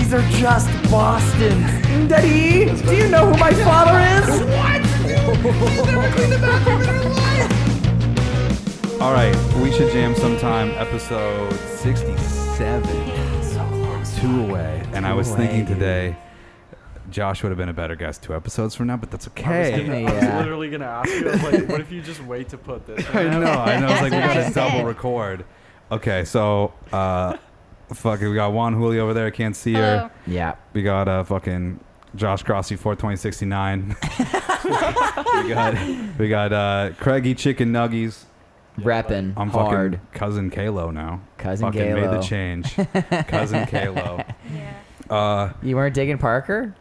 These are just Bostons. Daddy, do you know who my father is? What? She's never cleaned the bathroom in her life. All right, we should jam sometime. Episode 67. So close. 2 away. And I was away, thinking dude. today, Josh would have been a better guest 2 episodes from now, but that's I okay. was literally gonna ask you. I was like, what if you just wait to put this? I know. I was like, we That's what I gotta double said. record. Okay, so fuck it, we got Juan Julio over there. I can't see Hello. her. Yeah. We got fucking Josh Grossi 42069. we got Craigie Chicken Nuggies. Reppin' I'm hard. fucking cousin Kalo now. Cousin fucking Kalo. made the change. Cousin Kalo. Yeah. You weren't digging Parker?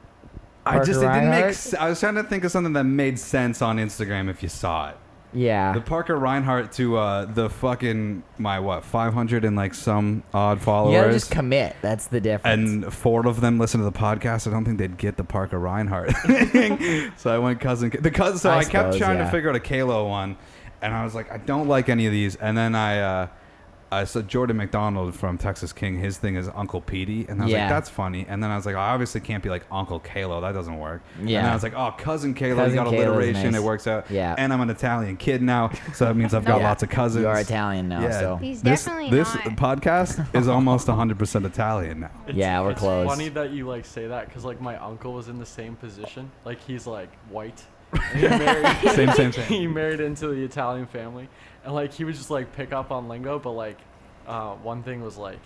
It didn't make Reinhardt? I was trying to think of something that made sense on Instagram if you saw it. Yeah. The Parker Reinhardt to the fucking 500 and like some odd followers. You gotta just commit. That's the difference. And 4 of them listen to the podcast. I don't think they'd get the Parker Reinhardt thing. So I went cousin. I kept suppose, trying yeah. to figure out a Kalo one, and I was like, I don't like any of these. And then I saw Jordan McDonald from Texas King. His thing is Uncle Petey, and I was Yeah. like, that's funny. And then I was like, I obviously can't be like Uncle Kalo. That doesn't work. Yeah. And then I was like, oh, cousin Kalo. Cousin You got Kalo's alliteration. nice. It works out. Yeah. And I'm an Italian kid now, so that means I've got Yeah. lots of cousins. You are Italian now, so. He's this definitely this not. podcast is almost 100% Italian now. Yeah, we're close. It's funny that you like say that because like my uncle was in the same position. Like he's like white. And he married, Same. he married into the Italian family, and like he would just like pick up on lingo, but like one thing was like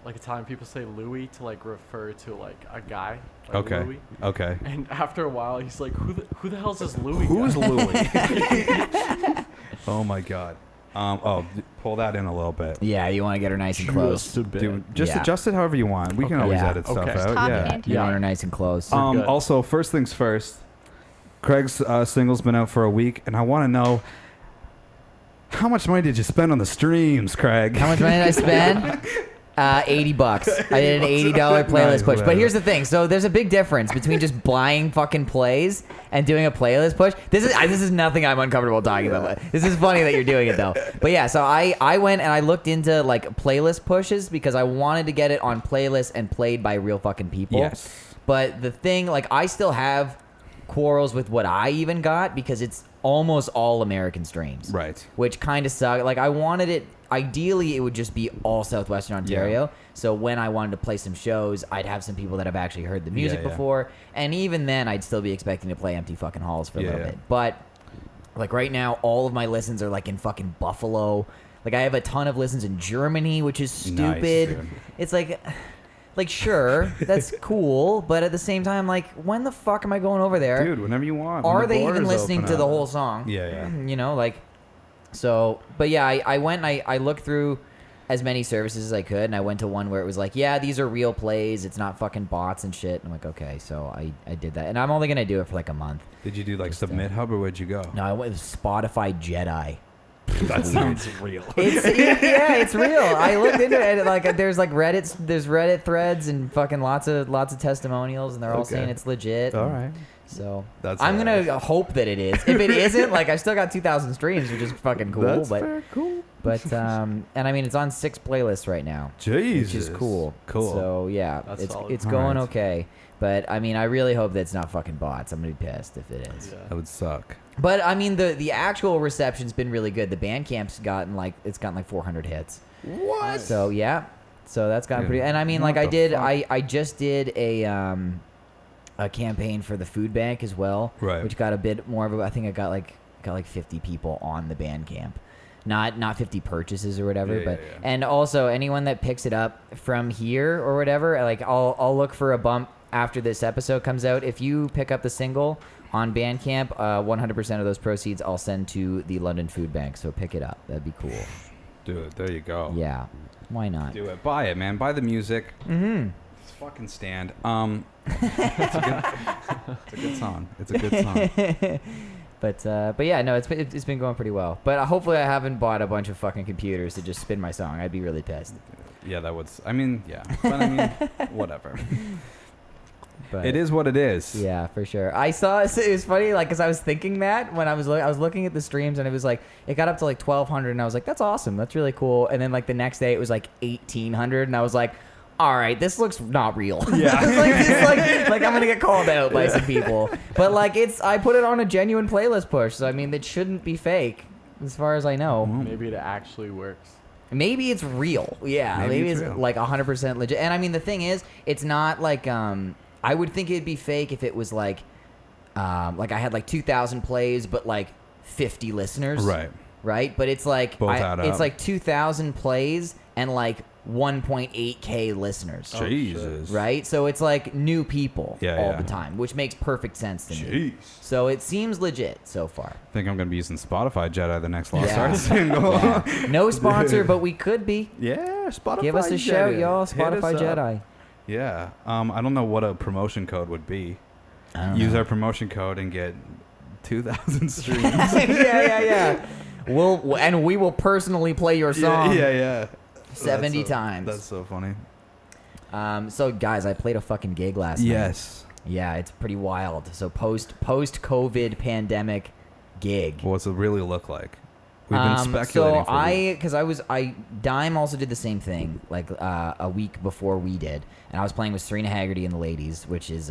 Italian people say Louis to like refer to like a guy. Like Okay. Louis. Okay. And after a while, he's like, who the hell's this Louis? Who's guy? Louis? Oh my God. Pull that in a little bit. Yeah, you want to get her nice and close. Dude, just Yeah. adjust it however you want. We can Okay. always Yeah. edit stuff Okay. out. Talking Yeah. into You it. want her nice and close. good. Also, first things first. Craig's single's been out for a week, and I want to know how much money did you spend on the streams, Craig? How much money did I spend? $80. I did an $80 playlist Nice, push. But whatever. here's the thing. So there's a big difference between just buying fucking plays and doing a playlist push. This is nothing I'm uncomfortable talking about. This is funny that you're doing it though. But yeah, so I went and I looked into like playlist pushes because I wanted to get it on playlists and played by real fucking people. Yes. But the thing, like, I still have quarrels with what I even got because it's almost all American streams. Right. Which kind of sucked. Like, I wanted it, ideally, it would just be all Southwestern Ontario. Yeah. So when I wanted to play some shows, I'd have some people that have actually heard the music Yeah, yeah. before. And even then, I'd still be expecting to play empty fucking halls for a Yeah, little yeah. bit. But, like, right now, all of my listens are, like, in fucking Buffalo. Like, I have a ton of listens in Germany, which is Nice, stupid. dude. It's like, sure, that's cool, but at the same time, like, when the fuck am I going over there? Dude, whenever you want. when Are the they even borders listening open to the up. whole song? Yeah, yeah. You know, like, so, but yeah, I went and I looked through as many services as I could, and I went to one where it was like, yeah, these are real plays, it's not fucking bots and shit. I'm like, okay, so I did that, and I'm only gonna do it for like a month. Did you do like Just, Submit Hub or where'd you go? No, I went with Spotify Jedi. That sounds real. Yeah, it's real. I looked into it, and like there's Reddit threads and fucking lots of testimonials, and they're all Okay. saying it's legit. All and right. So That's I'm hilarious. gonna hope that it is. If it isn't, like, I still got 2,000 streams, which is fucking cool. That's but fair. Cool. and I mean, it's on 6 playlists right now, Jesus. which is cool. Cool. So yeah, That's it's solid. it's All going right. okay. But I mean, I really hope that's not fucking bots. I'm gonna be pissed if it is. That would suck. But I mean, the actual reception's been really good. The Bandcamp's gotten like 400 hits. What? So yeah, so that's gotten Dude, pretty. And I mean, what like, the fuck? I just did a campaign for the food bank as well, Right. which got a bit more of a. I think I got like 50 people on the Bandcamp, not 50 purchases or whatever. Yeah, but yeah. and also anyone that picks it up from here or whatever, like I'll look for a bump after this episode comes out. If you pick up the single on Bandcamp, 100% of those proceeds I'll send to the London Food Bank. So pick it up. That'd be cool. Dude, there you go. Yeah, why not? Do it. Buy it, man. Buy the music. Mm-hmm. It's fucking stand. It's a good song. It's a good song. But yeah, no, it's been going pretty well. But hopefully I haven't bought a bunch of fucking computers to just spin my song. I'd be really pissed. Yeah, that would. I mean, yeah. But I mean, whatever. But It is what it is. Yeah, for sure. I saw it was funny, like, because I was thinking that when I was looking at the streams, and it was like it got up to like 1,200, and I was like, that's awesome, that's really cool. And then like the next day it was like 1,800, and I was like, all right, this looks not real. Yeah. Like I'm gonna get called out by some people. But like I put it on a genuine playlist push, so I mean it shouldn't be fake, as far as I know. Maybe it actually works. Maybe it's real. Yeah, maybe it's real. like 100% legit. And I mean the thing is, it's not like I would think it'd be fake if it was like I had like 2,000 plays, but like 50 listeners. Right. But it's like it's like 2,000 plays and like 1.8K listeners. Jesus. Right? So it's like new people all Yeah. the time, which makes perfect sense to me. Jeez. So it seems legit so far. I think I'm going to be using Spotify Jedi the next Lost Yeah. Arts single. Yeah. No sponsor, but we could be. Yeah, Spotify Give us a Jedi. shout, y'all. Hit Spotify us up. Jedi. Yeah. I don't know what a promotion code would be. I don't Use know. our promotion code and get 2,000 streams. yeah. We will personally play your song. Yeah. 70 times. That's so funny. So guys, I played a fucking gig last night. Yes. Yeah, it's pretty wild. So post COVID pandemic gig. What's it really look like? We've been speculating. So Dime also did the same thing like a week before we did, and I was playing with Serena Haggerty and the ladies, which is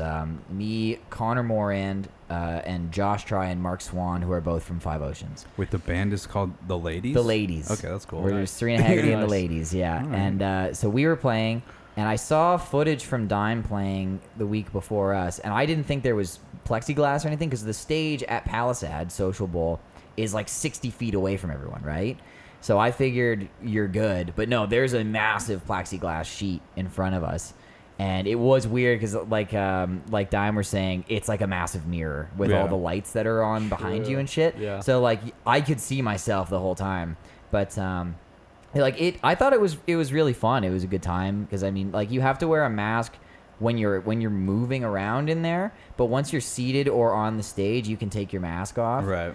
me, Connor Morand, and Josh Try and Mark Swan, who are both from Five Oceans. Wait, the band is called The Ladies? The Ladies. Okay, that's cool. We're Serena Haggerty and the Nice. ladies, yeah. All right. And so we were playing, and I saw footage from Dime playing the week before us, and I didn't think there was plexiglass or anything because the stage at Palisade Social Bowl is like 60 feet away from everyone, right? So I figured you're good, but no, there's a massive plexiglass sheet in front of us. And it was weird because, like Dime were saying, it's like a massive mirror with all the lights that are on behind you and shit. Yeah. So like I could see myself the whole time, but I thought it was really fun. It was a good time because I mean, like you have to wear a mask when you're moving around in there, but once you're seated or on the stage, you can take your mask off. Right.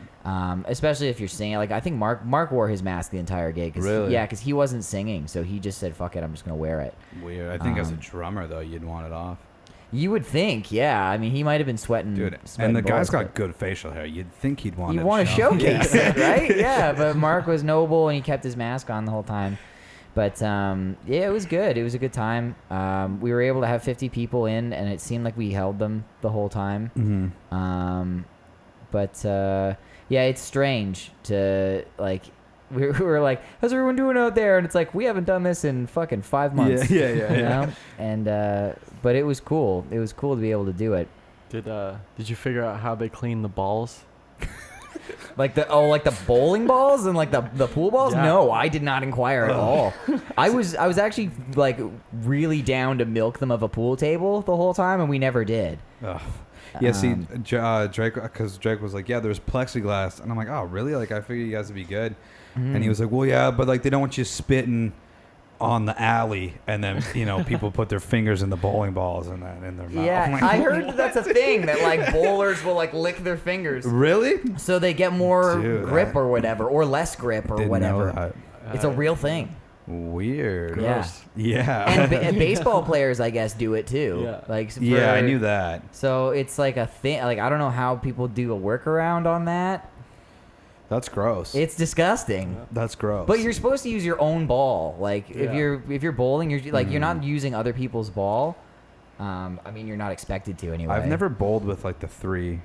Especially if you're singing. Like I think Mark wore his mask the entire gig. Really? Yeah, because he wasn't singing, so he just said, "Fuck it, I'm just gonna wear it." Weird. I think as a drummer, though, you'd want it off. You would think, yeah. I mean, he might have been sweating. Dude, sweating and the guy's bullets, got good facial hair. You'd think he'd want You to want to showcase it, right? Yeah, but Mark was noble and he kept his mask on the whole time. But yeah, it was good. It was a good time. We were able to have 50 people in, and it seemed like we held them the whole time. Mm-hmm. But yeah, it's strange to like. We were like, "How's everyone doing out there?" And it's like we haven't done this in fucking 5 months. Yeah. You know? And but it was cool. It was cool to be able to do it. Did you figure out how they clean the balls? Like the bowling balls and like the pool balls? Yeah. No, I did not inquire at all. I was actually like really down to milk them of a pool table the whole time, and we never did. Ugh. Yeah, see, Drake, because Drake was like, yeah, there's plexiglass. And I'm like, oh, really? Like, I figured you guys would be good. And he was like, well, yeah, but like, they don't want you spitting on the alley. And then, you know, people put their fingers in the bowling balls and that in their mouth. Yeah, I'm like, I heard that that's a thing that like bowlers will like lick their fingers Really? so they get more Dude, grip or whatever, or less grip or Didn't whatever. know that. It's a real thing. Weird. Yeah. Yeah. And baseball players, I guess, do it too. Yeah. Like Yeah, I for- knew that. So it's like a thing. Like I don't know how people do a workaround on that. That's gross. It's disgusting. That's gross. But you're supposed to use your own ball. Like if Yeah. you're bowling, you're like you're not using other people's ball. I mean, you're not expected to anyway. I've never bowled with like the three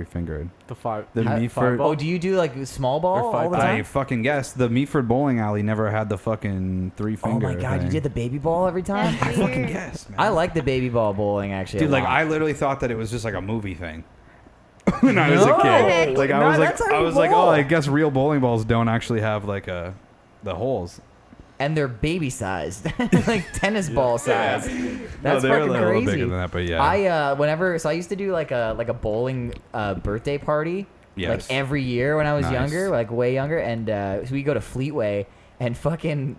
fingered. The five. The five Meaford- ball? Oh, do you do like small ball Or five all the ball. time? I fucking guess the Meaford bowling alley never had the fucking three Oh finger. my god, you thing. did the baby ball every time? I fucking guess, man. I like the baby ball bowling actually. Dude, a like lot. I literally thought that it was just like a movie thing when I was a No. kid. Like No, I was that's like, how I you was like, bowl. oh, I guess real bowling balls don't actually have like the holes. And they're baby sized, like tennis ball size. That's they're fucking a little crazy. bigger than that, but yeah. I used to do like a bowling birthday party Yes. like every year when I was Nice. younger, like way younger, and so we go to Fleetway and fucking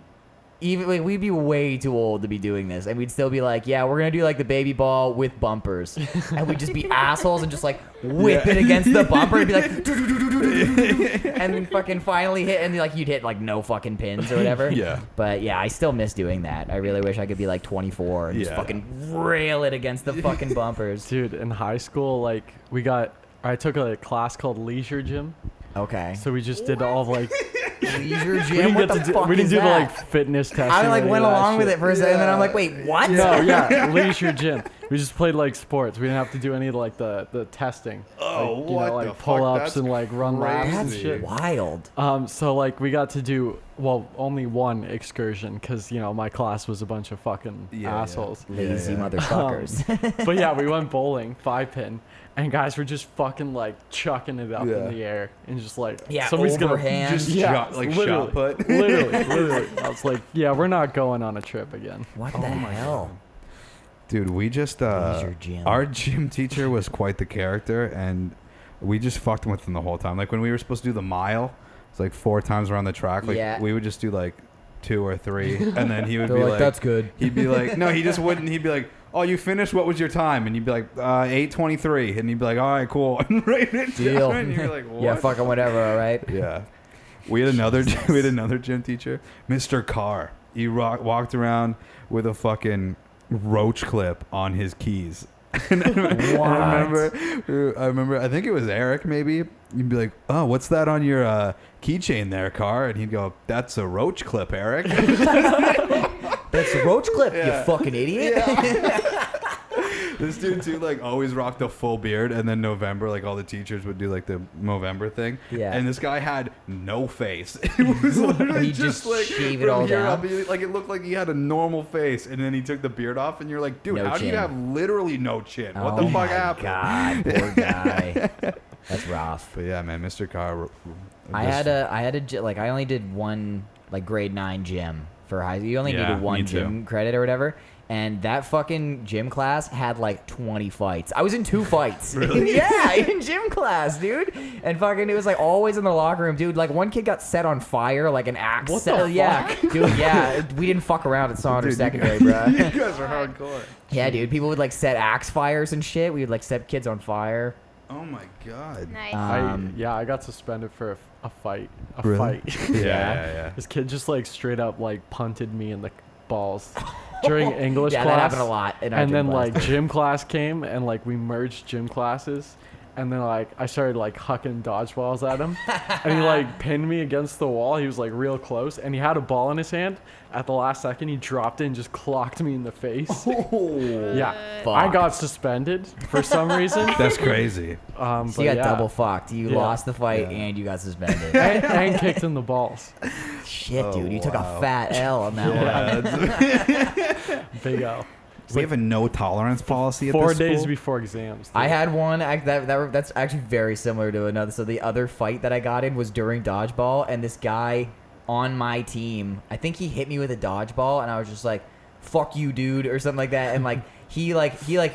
even like we'd be way too old to be doing this, and we'd still be like, yeah, we're gonna do like the baby ball with bumpers, and we'd just be assholes and just like whip it against the bumper and be like, and then fucking finally hit, and like you'd hit like no fucking pins or whatever. Yeah. But yeah, I still miss doing that. I really wish I could be like 24 and just Yeah. fucking rail it against the fucking bumpers. Dude, in high school, like I took a class called Leisure Gym. Okay. So we just did all of like Leisure We gym. didn't What get the to do, fuck we didn't is do the that? like fitness testing. I like or any went of that along with shit. it for a second, and then I'm like, wait, what? No, yeah, leisure gym. We just played like sports. We didn't have to do any of like the testing. Oh, like, what like the fuck? pull-ups That's and like run laps and crazy. shit. Wild. So like we got to do only one excursion because my class was a bunch of fucking Yeah. assholes. Lazy Yeah. motherfuckers. But yeah, we went bowling 5-pin, and guys were just fucking like chucking it up Yeah. in the air and just like Yeah, somebody's overhand. gonna just Shot- like literally, shot put. literally. I was like, yeah, we're not going on a trip again. What the hell? Dude, we just Leisure gym. our gym teacher was quite the character, and we just fucked with him the whole time. Like when we were supposed to do the mile, it's like 4 times around the track. Like Yeah. we would just do like 2 or 3, and then he would They're be like, like, that's good. He'd be like, no, he just wouldn't. He'd be like, oh, you finished? What was your time? And you'd be like, 8:23, and he'd be like, all right, cool, and write it Deal. down. And you're like, what? Yeah, fucking whatever, all right? Yeah. We had another gym teacher, Mr. Carr. He walked around with a fucking roach clip on his keys. And I remember, I think it was Eric maybe. You'd be like, oh, what's that on your keychain there, Carr? And he'd go, that's a roach clip, Eric. That's the roach clip, Yeah. you fucking idiot. This dude too, like, always rocked a full beard, and then November, like, all the teachers would do like the Movember thing. Yeah. And this guy had no face. It was literally He just just like shave it from all here down? up, like it looked like he had a normal face, and then he took the beard off, and you're like, dude, No how do you chin. have literally no chin? What Oh the fuck my happened? God, poor guy. That's rough. But yeah, man, Mr. Carr. I had I only did one like grade 9 gym for high. You only Yeah, needed me one too. gym credit or whatever. And that fucking gym class had like 20 fights. I was in 2 fights. Really? Yeah, in gym class, dude. And fucking, it was like always in the locker room, dude. Like one kid got set on fire, like an axe. What the Yeah, dude. Yeah, we didn't fuck around at Saunders Secondary, bro. You guys are hardcore. Yeah, dude. People would like set axe fires and shit. We would like set kids on fire. Oh my god. Nice. I got suspended for a fight. A Really? fight. Yeah. This kid just like straight up like punted me in the balls during English Yeah, class. that happened a lot in our And gym then class. like gym class came and like we merged gym classes. And then like I started like hucking dodgeballs at him, and he like pinned me against the wall. He was like real close, and he had a ball in his hand. At the last second, he dropped it and just clocked me in the face. Yeah, Fuck. I got suspended for some reason. That's crazy. So But you got yeah. double fucked. You Yeah. lost the fight Yeah. and you got suspended. and kicked in the balls. Shit, Oh, dude. You took a wow. fat L on that one. Yeah, Big L. we have a no tolerance policy at 4 this days school? before exams. I had one that's actually very similar to another. So the other fight that I got in was during dodgeball, and this guy on my team, I think he hit me with a dodgeball, and I was just like, "Fuck you, dude," or something like that. And like he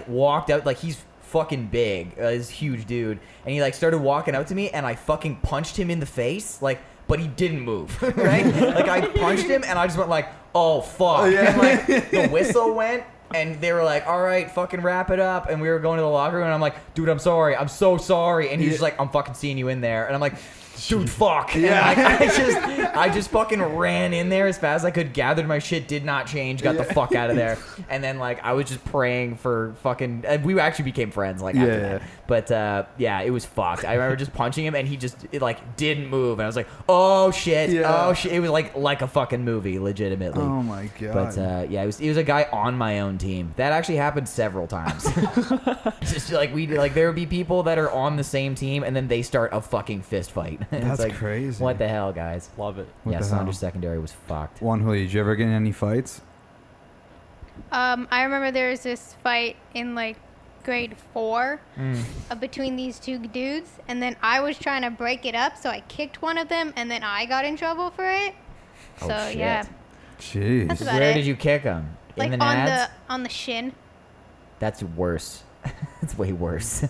walked out, like he's fucking big, this huge dude, and he like started walking out to me, and I fucking punched him in the face, like. But he didn't move, right? Like I punched him, and I just went like, "Oh fuck!" Yeah. And like the whistle went. And they were like, all right, fucking wrap it up. And we were going to the locker room, and I'm like, dude, I'm sorry. I'm so sorry. And he's just like, I'm fucking seeing you in there. And I'm like, dude, fuck. Yeah. And like, I just fucking ran in there as fast as I could, gathered my shit, did not change, got the fuck out of there. And then, like, I was just praying for fucking... we actually became friends, like, after Yeah. that. But, yeah, it was fucked. I remember just punching him, and he just, didn't move. And I was like, oh, shit. Yeah. Oh, shit. It was like a fucking movie, legitimately. Oh my god. But yeah, it was a guy on my own team. That actually happened several times. Just like there would be people that are on the same team, and then they start a fucking fist fight. And That's it's like, crazy. What the hell, guys? Love it. What Yeah, the Saunders hell? Secondary was fucked. Juan Julio, did you ever get in any fights? I remember there was this fight in like grade 4 Mm. between these 2 dudes, and then I was trying to break it up, so I kicked one of them, and then I got in trouble for it. Oh, So shit. yeah, Jeez. That's about Where it. did you kick him? like In the nads? on the shin. That's worse. It's way worse.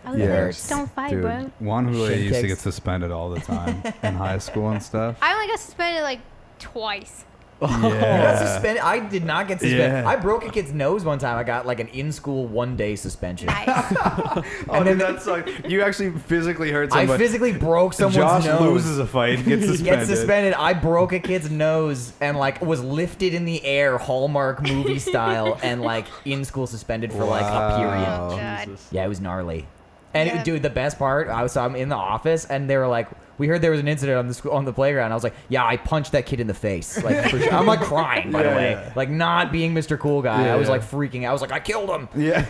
I was Yeah. like, just don't fight, Dude, bro. Juan Julio Shin used to kicks. get suspended all the time in high school and stuff. I only got suspended like twice. You got Yeah. suspended. I did not get suspended. Yeah. I broke a kid's nose one time. I got like an in-school 1-day suspension. Nice. Oh, And then- dude, that's like you actually physically hurt I somebody. physically broke someone's Josh nose. loses a fight, gets He suspended. gets suspended. I broke a kid's nose and like was lifted in the air, Hallmark movie style, and like in school suspended for like a period. Wow. Oh, God. Jesus. Yeah, it was gnarly. And Yeah. dude, the best part, I'm in the office, and they were like, "We heard there was an incident on the school, on the playground." I was like, "Yeah, I punched that kid in the face." Like, for sure. I'm like crying, by the Yeah, way, yeah. like not being Mr. Cool Guy. Yeah, I was yeah. like freaking out. I was like, "I killed him." Yeah.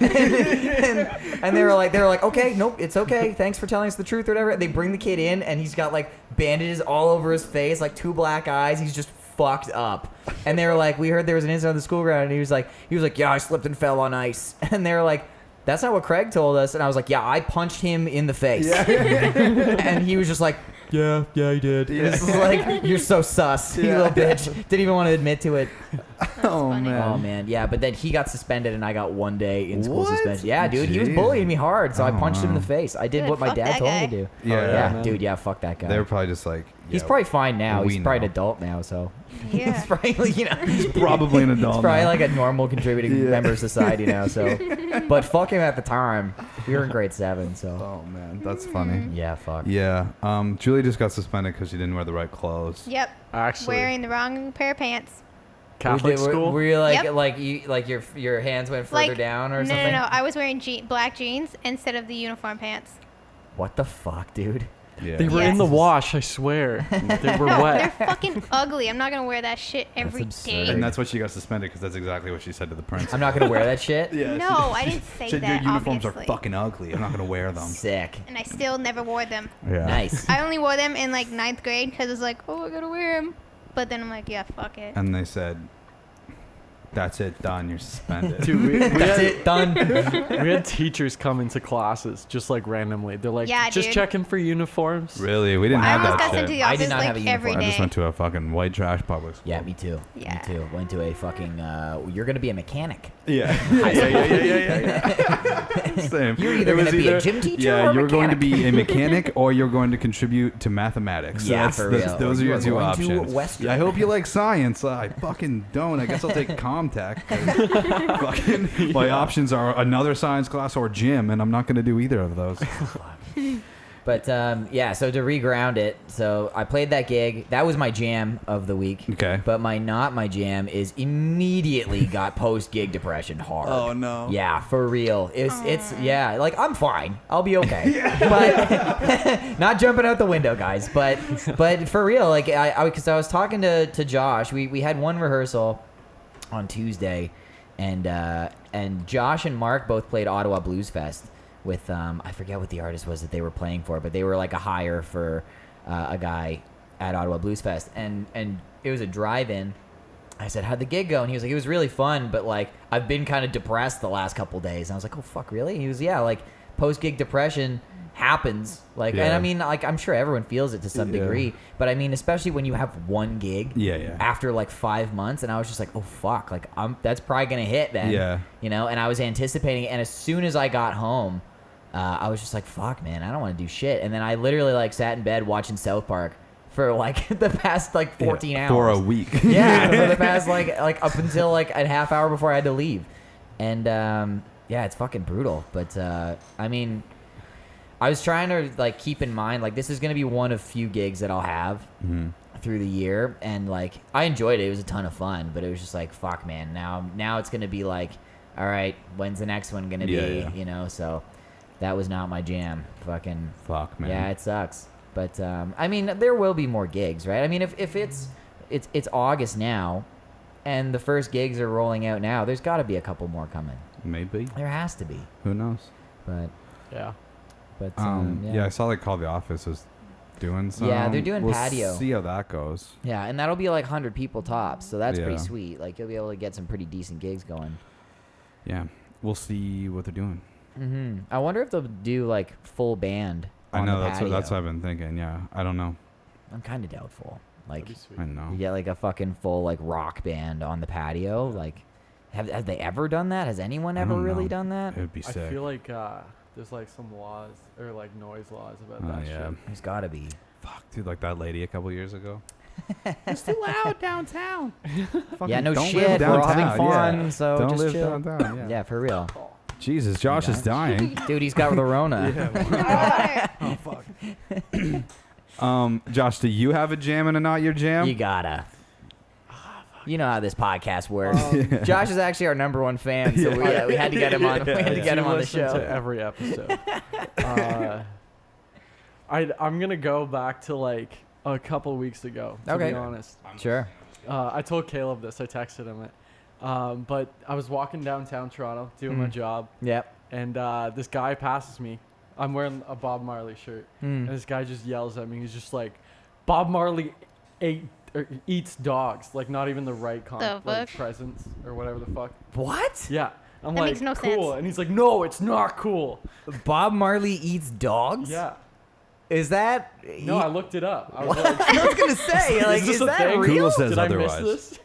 And they were like, "Okay, nope, it's okay. Thanks for telling us the truth or whatever." They bring the kid in, and he's got like bandages all over his face, like 2 black eyes. He's just fucked up. And they were like, "We heard there was an incident on the school ground," and he was like, "Yeah, I slipped and fell on ice." And they were like, "That's not what Craig told us." And I was like, "Yeah, I punched him in the face." And he was just like, yeah, he did. It's just like, you're so sus, you little bitch. Didn't even want to admit to it. Oh funny. man. Oh man, yeah. But then he got suspended, and I got 1 day in school What? suspension. Yeah, dude, he was Jeez. bullying me hard, so I Oh, punched him in wow. the face. I did Good, what my fuck dad that told me guy. to do. Yeah. Yeah, man. dude, yeah, fuck that guy. They were probably just like. He's yeah, probably fine now. we He's probably know. an adult now, so Yeah. he's probably, He's probably an adult. He's probably now. like a normal contributing Yeah. member of society now. So, but fuck him at the time. We were in grade 7, so Oh man, that's funny. yeah, fuck. Yeah. Julie just got suspended because she didn't wear the right clothes. Yep. Actually, Wearing the wrong pair of pants. Catholic school. Were you like Yep. like your hands went further Like, down or no, something? No. I was wearing black jeans instead of the uniform pants. What the fuck, dude? Yeah. They were Yes. in the wash. I swear. They were No, wet. they're fucking ugly. I'm not gonna wear that shit every absurd. day. And that's why she got suspended because that's exactly what she said to the principal. I'm not gonna wear that shit. Yeah. No, I didn't say Said that. your uniforms obviously. are fucking ugly. I'm not gonna wear them. Sick. And I still never wore them. Yeah. Nice. I only wore them in like 9th grade because it's like, oh, I gotta wear them. But then I'm like, yeah, fuck it. And they said, "That's it, done. You're suspended." Dude, we That's had, it. Done. we had teachers come into classes just like randomly. They're like, Yeah, just dude. checking for uniforms. Really? We didn't I have almost that got sent to shit. the I office did not have like a every uniform. I day. just went to a fucking white trash public school. Yeah, me too. Yeah. Me too. Went to a fucking. You're gonna be a mechanic. Yeah. Same. You're either It was gonna be a gym teacher Yeah, or a you're going to mechanic. be a mechanic or you're going to contribute to mathematics. Yeah, That's- for those, real. those are You your are two going to options. Western. I hope you like science. I fucking don't. I guess I'll take Comtech. 'cause fucking, my options are another science class or gym, and I'm not going to do either of those. But yeah, so to reground it, so I played that gig. That was my jam of the week. Okay. But not my jam is immediately got post gig depression hard. Oh, no. Yeah, for real. It's yeah, like I'm fine. I'll be okay. But not jumping out the window, guys. But for real, like because I was talking to Josh. We had one rehearsal on Tuesday, and Josh and Mark both played Ottawa Blues Fest with I forget what the artist was that they were playing for, but they were like a hire for a guy at Ottawa Blues Fest, and it was a drive-in. I said, "How'd the gig go?" And he was like, "It was really fun, but like I've been kind of depressed the last couple days." And I was like, "Oh fuck, really?" And he was, "Yeah, like post-gig depression happens." Like, and Yeah. I mean, like I'm sure everyone feels it to some Yeah. degree, but I mean, especially when you have one gig Yeah. after like 5 months, and I was just like, "Oh fuck, like that's probably gonna hit then." Yeah. You know, and I was anticipating it, and as soon as I got home, I was just like, "Fuck, man, I don't want to do shit." And then I literally like sat in bed watching South Park for like the past like 14 hours For a week. yeah, for the past like up until like a half hour before I had to leave, and yeah, it's fucking brutal. But I mean, I was trying to like keep in mind like this is gonna be one of few gigs that I'll have through the year, and like I enjoyed it. It was a ton of fun, but it was just like fuck, man. Now it's gonna be like, all right, when's the next one gonna Yeah, be? yeah. You know, so that was not my jam. Fucking Fuck, man. yeah, it sucks. But I mean, there will be more gigs, right? I mean, if it's August now, and the first gigs are rolling out now, there's got to be a couple more coming. Maybe. There has to be. Who knows? But Yeah. Yeah, I saw like Call the Office was doing some. Yeah, they're doing we'll patio. See how that goes. yeah, and that'll be like 100 people tops, so that's pretty Yeah. sweet. Like you'll be able to get some pretty decent gigs going. Yeah, we'll see what they're doing. I wonder if they'll do like full band. I on know the that's what patio. I've been thinking. Yeah, I don't know. I'm kind of doubtful. Like That'd be sweet. I know. you get like a fucking full like rock band on the patio. Like, have they ever done that? Has anyone I ever don't really know. done that? It would be I sick. feel like there's like some laws or like noise laws about Oh, that yeah. shit. There's got to be. Fuck, dude, like that lady a couple years ago. Yeah, no don't shit. live We're all having downtown, fun, yeah. so Don't just live chill. downtown. Yeah. Yeah, for real. Jesus, Josh is dying. Dude, he's got the Rona. Josh, do you have a jam and a not your jam? You gotta. You know how this podcast works. Josh is actually our number one fan, so we had to get him on. We had to get him on the show. To every episode. I'm gonna go back to like a couple weeks ago. To be honest. Sure. I told Caleb this. I texted him it. But I was walking downtown Toronto doing my job. Yep. And this guy passes me. I'm wearing a Bob Marley shirt. And this guy just yells at me. He's just like, Bob Marley eats dogs. Like, not even the right like presents or whatever the fuck. What? Yeah. I'm That like, makes no cool. sense. And he's like, no, it's not cool. Bob Marley eats dogs? Yeah. Is that? No, I looked it up. I was like, I was gonna say, like, is this is a that thing? real? Google says Did I otherwise. miss this?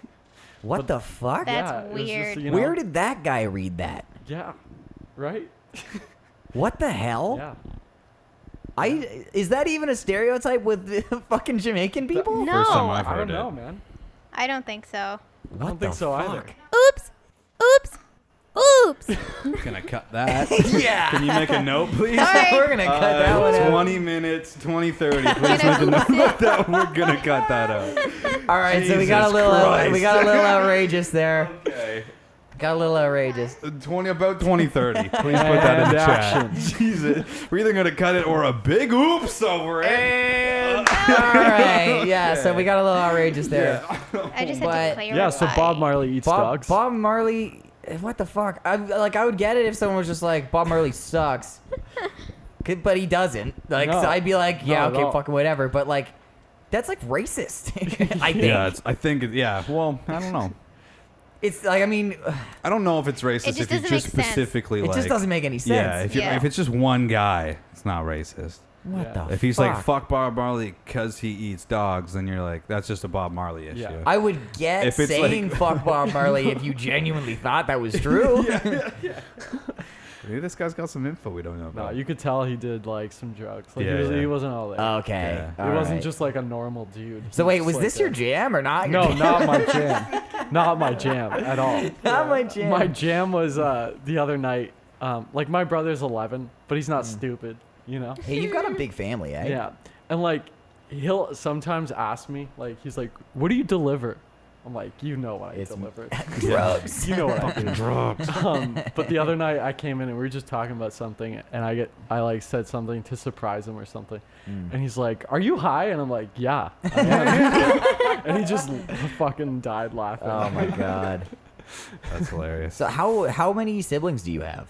What the fuck? That's Yeah, it was just, weird. you know, Where did that guy read that? Yeah. Right? What the hell? Yeah. Is that even a stereotype with fucking Jamaican people? No. First time I've I heard don't know, it. man. I don't think so. I What don't think the so fuck? either. Oops. Oops. Oops. Gonna cut that. Yeah. Can you make a note, please? Sorry. We're gonna cut that one out. 20 minutes, 20:30. Please Gonna make a note oops it. about that. We're gonna cut that out. All right, so we got a Jesus little Christ. outrageous there. Okay. Got a little outrageous. 20:30. Please put that in the And chat. action. Jesus. We're either gonna cut it or a big oops over it. And all right, yeah. So we got a little outrageous there. I just But- had to clarify. Yeah, so Bob Marley eats dogs. Bob Marley. What the fuck? I would get it if someone was just like, Bob Marley sucks. But he doesn't. Like, No. so I'd be like, yeah, Not at okay, all. fucking whatever. But like, that's like racist. I think. Yeah, well, I don't know. It's like, I mean, I don't know if it's racist just if you doesn't just make sense. specifically it like. just doesn't make any sense. Yeah, if it's just one guy, it's not racist. What Yeah. the If he's fuck? like fuck Bob Marley because he eats dogs, then you're like that's just a Bob Marley issue. Yeah. I would get If it's saying like- fuck Bob Marley if you genuinely thought that was true. Maybe this guy's got some info we don't know No, about. you could tell he did like some drugs. Like Yeah, yeah. he wasn't all there. Okay. Yeah. all He wasn't right. just like a normal dude. So He wait, just was like this your jam or not? No, not my jam. Not my jam at all. Not my jam. My jam was the other night. Like my brother's 11, but he's not stupid, you know. Hey, you've got a big family, eh? Yeah, and like he'll sometimes ask me, like he's like, "What do you deliver?" I'm like, "You know what I It's deliver." Drugs. You know what I do. Drugs. But the other night I came in and we were just talking about something, and I like said something to surprise him or something, and he's like, "Are you high?" And I'm like, "Yeah." I am." And he just fucking died laughing. Oh my god. That's hilarious. So how many siblings do you have?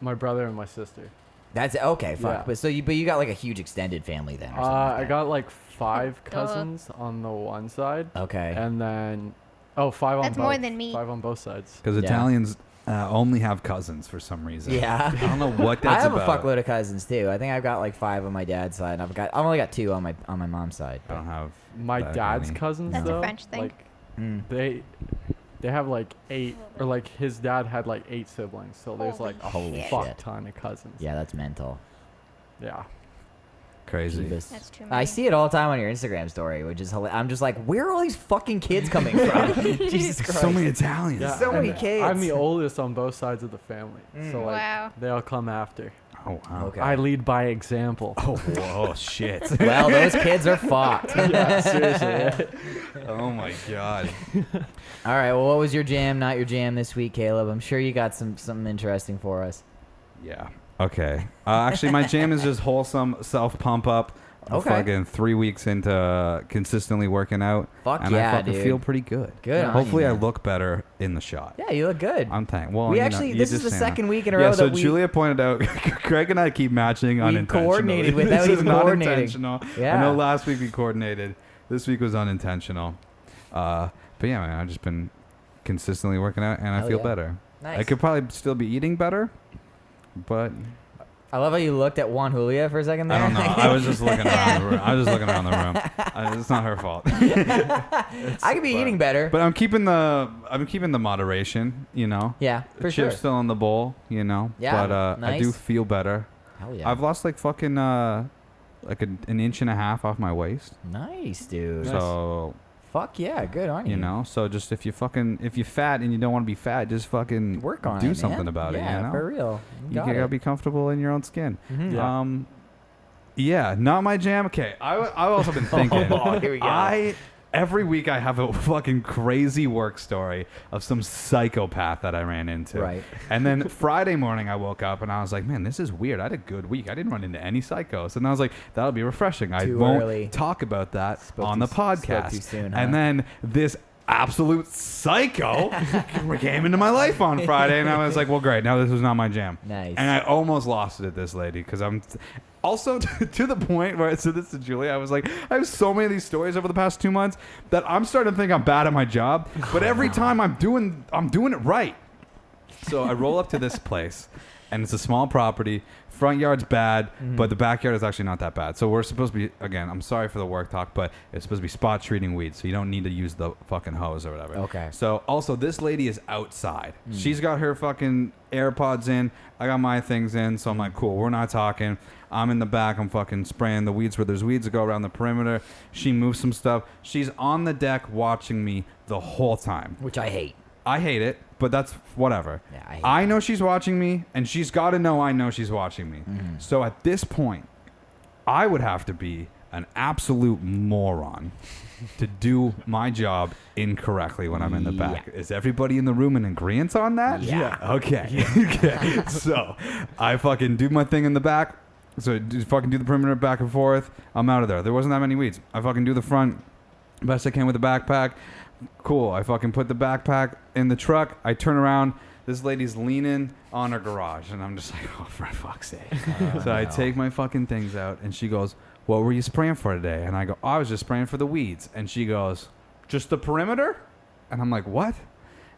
My brother and my sister. That's okay. Fuck. Yeah. But you got like a huge extended family then. Or something like I that. got like 5 cousins on the one side, Okay. and then 5 on That's both. more than me. 5 on both sides. Because Yeah. Italians only have cousins for some reason. Yeah. I don't know what I that's have about. a fuckload of cousins too. I think I've got like 5 on my dad's side. And I've only got 2 on my mom's side. I don't have My that dad's many. cousins That's a though, French thing. like Mm. they have like 8, or like his dad had like 8 siblings, so there's Holy like a Holy fuck shit. ton of cousins. Yeah, that's mental. Yeah. crazy. Jeebus. That's too I many. see it all the time on your Instagram story, which is hilarious. I'm just like, where are all these fucking kids coming from? Jesus Christ. So many Italians. Yeah. So many and kids. I'm the oldest on both sides of the family, so like Wow. they all come after. Oh wow. Okay. I lead by example. Oh, whoa, shit. Well, those kids are fucked. Yeah, seriously. Oh my god. All right. Well, what was your jam, not your jam this week, Caleb? I'm sure you got something interesting for us. Yeah. Okay. Actually, my jam is just wholesome self pump up. I'm Okay. fucking 3 weeks into consistently working out. Fuck and yeah, I fucking dude. feel pretty good. Good on Hopefully, you, I man. look better in the shot. Yeah, you look good. I'm thank. Well, We you know, actually- you this is just the saying second that. week in a yeah, row so that we- Julia pointed out, Craig and I keep matching unintentionally. coordinated without This is even not coordinating. intentional. Yeah. I know last week we coordinated. This week was unintentional. But yeah, man, I've just been consistently working out, and I Hell feel yeah. better. Nice. I could probably still be eating better, but I love how you looked at Juan Julia for a second there. I don't know. I was just looking around the room. I was just looking around the room. It's not her fault. I could be eating better. But I'm keeping the moderation, you know. Yeah, The for chip's sure. still in the bowl, you know. Yeah, But I do nice. feel better. Hell yeah. I've lost like fucking like an inch and a half off my waist. Nice, dude. So Fuck yeah, good on you. you know, so just if you're fat and you don't want to be fat, just fucking Work on it, do man. something about it. Yeah, You know, for real. you Got gotta it. be comfortable in your own skin. Mhm. Yeah. Yeah, not my jam. Okay, I've also been thinking. Oh, here we go. I every week I have a fucking crazy work story of some psychopath that I ran into. Right. And then Friday morning I woke up and I was like, man, this is weird. I had a good week. I didn't run into any psychos. And I was like, that'll be refreshing. I won't talk about that on the podcast. Spoke too soon, And then this absolute psycho came into my life on Friday, and I was like, well, great. Now this was not my jam. Nice. And I almost lost it at this lady because I'm also to the point where I said this to Julie. I was like, I have so many of these stories over the past 2 months that I'm starting to think I'm bad at my job. But every time I'm doing it right. So I roll up to this place, and it's a small property. Front yard's bad, but the backyard is actually not that bad. So we're supposed to be, again, I'm sorry for the work talk, but it's supposed to be spot treating weeds, so you don't need to use the fucking hose or whatever. Okay. So also, this lady is outside. She's got her fucking AirPods in. I got my things in, so I'm like, cool, we're not talking. I'm in the back. I'm fucking spraying the weeds where there's weeds that go around the perimeter. She moves some stuff. She's on the deck watching me the whole time. Which I hate. I hate it, but that's whatever. Yeah, I know she's watching me, and she's got to know I know she's watching me. So at this point, I would have to be an absolute moron to do my job incorrectly when I'm in the back. Yeah. Is everybody in the room in agreement on that? Yeah. Okay. Okay. So I fucking do my thing in the back. So fucking do the perimeter back and forth. I'm out of there. There wasn't that many weeds. I fucking do the front best I can with the backpack. Cool. I fucking put the backpack in the truck. I turn around. This lady's leaning on her garage. And I'm just like, oh, for fuck's sake. So I take my fucking things out. And she goes, what were you spraying for today? And I go, I was just spraying for the weeds. And she goes, just the perimeter? And I'm like, what?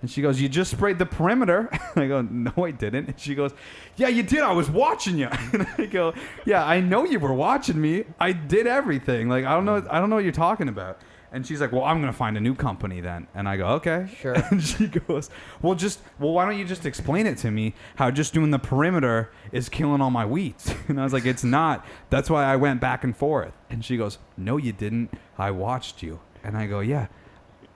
And she goes, you just sprayed the perimeter? And I go, no, I didn't. And she goes, yeah, you did. I was watching you. And I go, yeah, I know you were watching me. I did everything. Like, I don't know what you're talking about. And she's like, well, I'm going to find a new company then. And I go, okay. Sure. And she goes, well, why don't you just explain it to me how just doing the perimeter is killing all my weeds? And I was like, it's not. That's why I went back and forth. And she goes, no, you didn't. I watched you. And I go, yeah,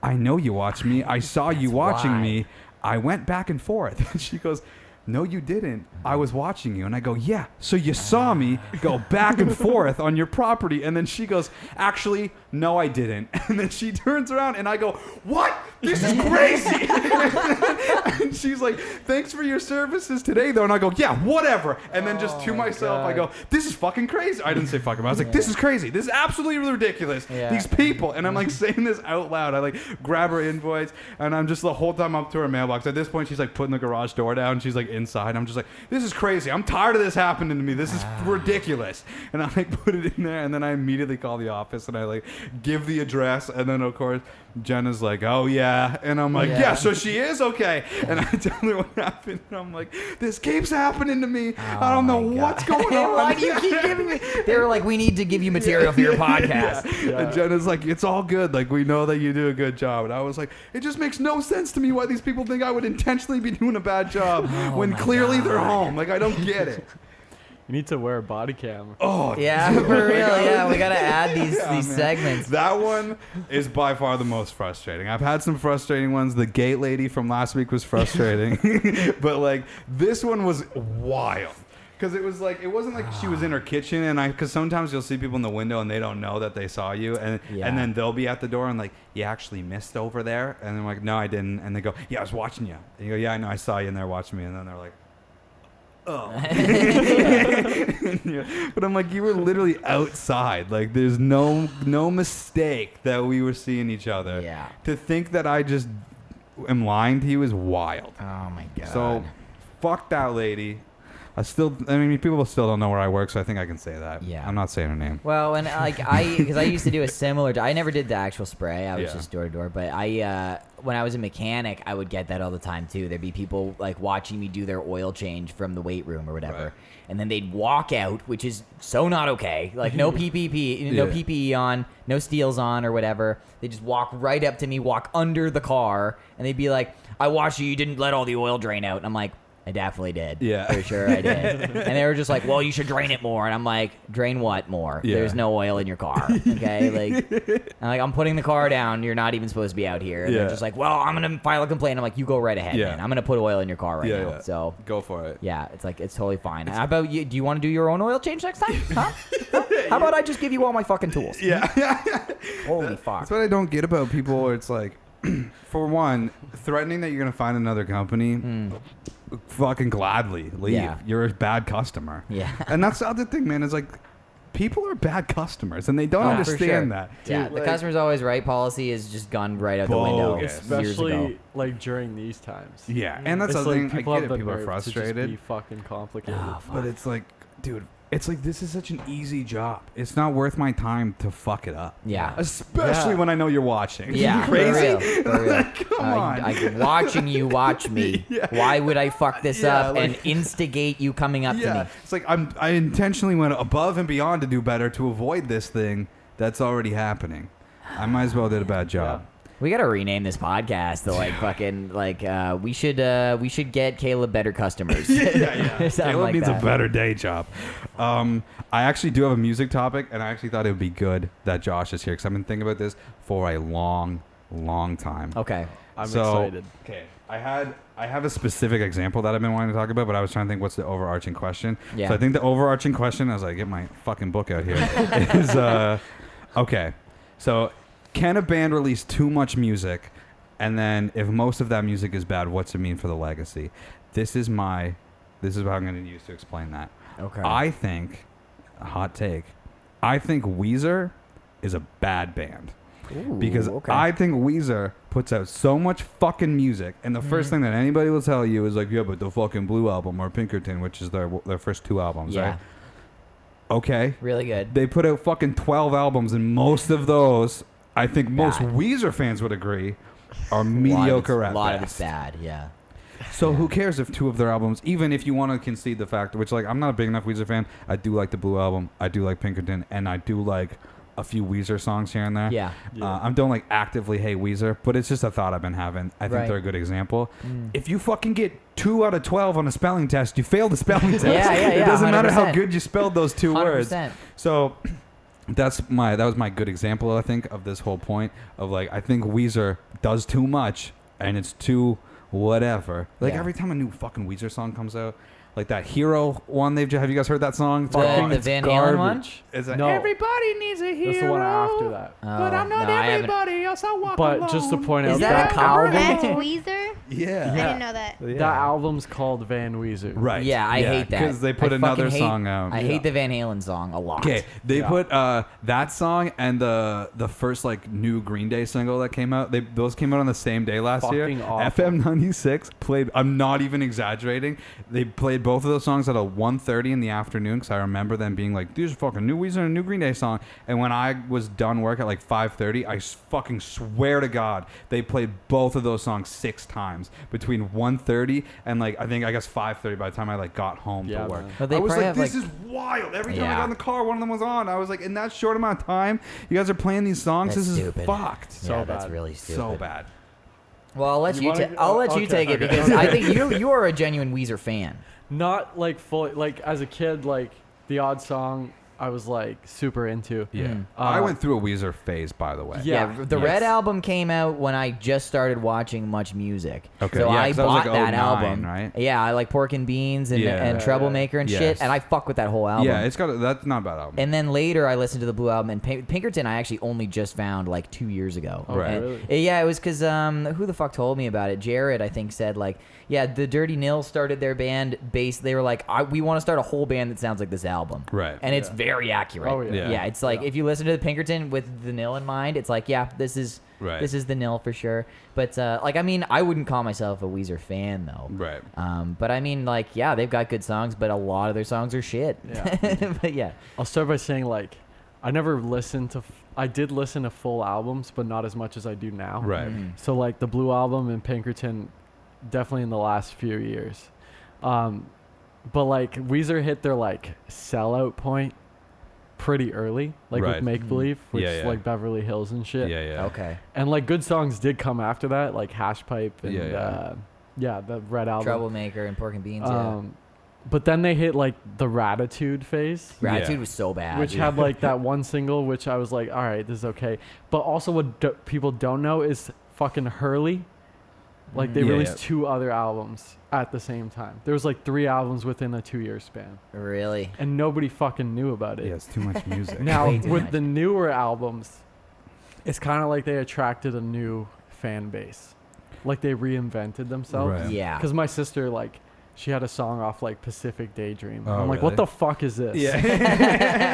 I know you watched me. I saw you watching me. I went back and forth. And she goes, no, you didn't. I was watching you. And I go, yeah, so you saw me go back and forth on your property. And then she goes, actually, no, I didn't. And then she turns around and I go, what? This is crazy. And she's like, thanks for your services today, though. And I go, yeah, whatever. And then just to myself, I go, this is fucking crazy. I didn't say fucking, I was like, this is crazy. This is absolutely ridiculous. Yeah. These people. And I'm like saying this out loud. I like grab her invoice and I'm just the whole time up to her mailbox. At this point, she's like putting the garage door down. She's like inside. I'm just like, this is crazy. I'm tired of this happening to me. This is ridiculous. And I like put it in there and then I immediately call the office and I like give the address. And then of course Jenna's like, oh yeah. And I'm like, yeah, so she is? Okay. And I tell her what happened. And I'm like, this keeps happening to me. I don't know what's going on. Why do you keep giving me? They were like, we need to give you material for your podcast. Yeah. And Jenna's like, it's all good. Like, we know that you do a good job. And I was like, it just makes no sense to me why these people think I would intentionally be doing a bad job when clearly they're home. Like, I don't get it. You need to wear a body cam. Oh, Yeah, dude. for real. Yeah, we gotta add these Man. segments. That one is by far the most frustrating. I've had some frustrating ones. The gate lady from last week was frustrating. But, like, this one was wild. Because it was like, it wasn't like she was in her kitchen and because sometimes you'll see people in the window and they don't know that they saw you and then they'll be at the door and like, you actually missed over there? And I'm like, no, I didn't. And they go, yeah, I was watching you. And you go, yeah, I know, I saw you in there watching me. And then they're like, oh. But I'm like, you were literally outside. Like, there's no mistake that we were seeing each other. Yeah. To think that I just am lying to you is wild. Oh my god. So, fuck that lady. I mean, people still don't know where I work, so I think I can say that. Yeah. I'm not saying her name. Well, and like because I used to do a similar. I never did the actual spray. I was just door to door. But when I was a mechanic, I would get that all the time too. There'd be people like watching me do their oil change from the weight room or whatever, Right. and then they'd walk out, which is so not okay. Like no PPP, no PPE on, no steels on or whatever. They just walk right up to me, walk under the car, and they'd be like, "I watched you. You didn't let all the oil drain out." And I'm like, I definitely did. Yeah. For sure I did. And they were just like, well, you should drain it more. And I'm like, drain what more? Yeah. There's no oil in your car. Okay? I'm putting the car down. You're not even supposed to be out here. And they're just like, well, I'm going to file a complaint. I'm like, you go right ahead, man. I'm going to put oil in your car right now. So go for it. yeah, it's like, it's totally fine. How about you? Do you want to do your own oil change next time? Huh? How about I just give you all my fucking tools? Yeah. Holy fuck. That's what I don't get about people where it's like, for one, threatening that you're going to find another company, fucking gladly leave. Yeah. You're a bad customer. Yeah. And that's the other thing, man, is like, people are bad customers and they don't For understand sure. that. Yeah, Dude, the customer's always right policy has just gone right out the window Bogus. years ago. Especially like during these times. Yeah, and that's It's the like thing. I people get have it. the People are nerve to frustrated. just be fucking complicated. Oh, fuck. But it's like, dude, it's like this is such an easy job. It's not worth my time to fuck it up. Yeah. Especially Yeah. when I know you're watching. Yeah, You crazy? for real, for real. Like, come on. I'm watching you watch me. Yeah. Why would I fuck this Yeah, up like- and instigate you coming up to Yeah, me? it's like I intentionally went above and beyond to do better to avoid this thing that's already happening. I might as well did a bad job. We gotta rename this podcast to we should get Caleb better customers. Yeah. Something Caleb like needs that. a better day job. I actually do have a music topic, and I actually thought it would be good that Josh is here because I've been thinking about this for a long time. Okay. I'm So- excited. Okay, I have a specific example that I've been wanting to talk about, but I was trying to think what's the overarching question. Yeah. So I think the overarching question, as I get my fucking book out here, is okay. So can a band release too much music, and then if most of that music is bad, what's it mean for the legacy? This is what I'm going to use to explain that. Okay. I think, hot take, I think Weezer is a bad band. Ooh, Because okay. I think Weezer puts out so much fucking music, and the first thing that anybody will tell you is like, yeah, but the fucking Blue album or Pinkerton, which is their first two albums, Yeah. right? Okay. Really good. They put out fucking 12 albums, and most of those, I think most Bad. Weezer fans would agree, are A mediocre at lot best. of it's bad. Yeah. So who cares if two of their albums, even if you want to concede the fact, which like I'm not a big enough Weezer fan, I do like the Blue album, I do like Pinkerton, and I do like a few Weezer songs here and there. Yeah. I don't like actively hate Weezer, but it's just a thought I've been having. I think Right. they're a good example. If you fucking get 2 out of 12 on a spelling test, you failed the spelling test. Yeah, It doesn't matter how 100%. good you spelled those 2 words. 100%. So that was my good example, I think, of this whole point of like I think Weezer does too much and it's too whatever. Like Yeah. every time a new fucking Weezer song comes out, like that Hero one have you guys heard that song? The It's Van Halen one? Garbage. It's like, No. everybody needs a hero. That's the one after that. But I'm not no, I haven't- everybody else. I walk But alone. just to point Is out that a cover That's band? Weezer? Yeah. I didn't know that. that album's called Van Weezer. Right. Yeah, I hate that. Because they put I another fucking hate- song out. I hate the Van Halen song a lot. Okay, they Yeah. put that song and the first like new Green Day single that came out. Those came out on the same day last Fucking year. awful. FM 96 played. I'm not even exaggerating. They played both of those songs at a 1:30 in the afternoon because I remember them being like, "These are fucking new Weezer and a new Green Day song." And when I was done work at like 5:30, I fucking swear to God they played both of those songs 6 times between 1:30 and like I guess 5:30 by the time I like got home Yeah, to work. man. But they I was probably like, have, this like- is wild. Every time I Yeah. got in the car, one of them was on. I was like, in that short amount of time, you guys are playing these songs. That's this stupid. is fucked. Yeah, So that's bad. really stupid. So bad. Well, I'll let You you. wanna- I'll let you okay, take it okay. because I think you are a genuine Weezer fan. Not like fully, like as a kid, like the odd song I was like super into. Yeah. Mm. I went through a Weezer phase, by the way. Yeah. The yes. Red album came out when I just started watching Much Music. Okay, So yeah, I 'cause that was, bought like, that 09, album. right? Yeah, I like Pork and Beans and, Yeah. and Yeah, Troublemaker and Yes. shit, and I fuck with that whole album. Yeah, that's not a bad album. And then later I listened to the Blue album and Pinkerton I actually only just found like 2 years ago. Oh, Right. And- really? yeah, it was because who the fuck told me about it? Jared, I think, said like, yeah, the Dirty Nil started their band based. They were like, we want to start a whole band that sounds like this album. Right. And it's Yeah. very accurate. Oh, yeah. Yeah. It's like if you listen to the Pinkerton with the Nil in mind, it's like, yeah, this is Right. this is the Nil for sure. But like, I mean, I wouldn't call myself a Weezer fan though. Right. But I mean, like, yeah, they've got good songs, but a lot of their songs are shit. Yeah. But yeah. I'll start by saying like I never listened to. I did listen to full albums, but not as much as I do now. Right. Mhm. So like the Blue album and Pinkerton, definitely in the last few years. But like Weezer hit their like sellout point pretty early, like Right. with Make Believe, which Yeah, is yeah. like Beverly Hills and shit. Yeah, yeah. Okay. And like good songs did come after that, like Hash Pipe and Yeah, yeah. Yeah, the Red album. Troublemaker and Pork and Beans. Yeah. But then they hit like the Ratitude phase, Gratitude was so bad. which had like that one single, which I was like, all right, this is okay. But also, what people don't know is fucking Hurley. Like they released 2 other albums at the same time. There was like 3 albums within a 2-year span, Really? and nobody fucking knew about it. Yeah, it's too much music. Now Way too with much. the newer albums, it's kind of like they attracted a new fan base, like they reinvented themselves. Right. Yeah. Because my sister, like, she had a song off like Pacific Daydream. Oh, I'm like, really? what the fuck is this? Yeah.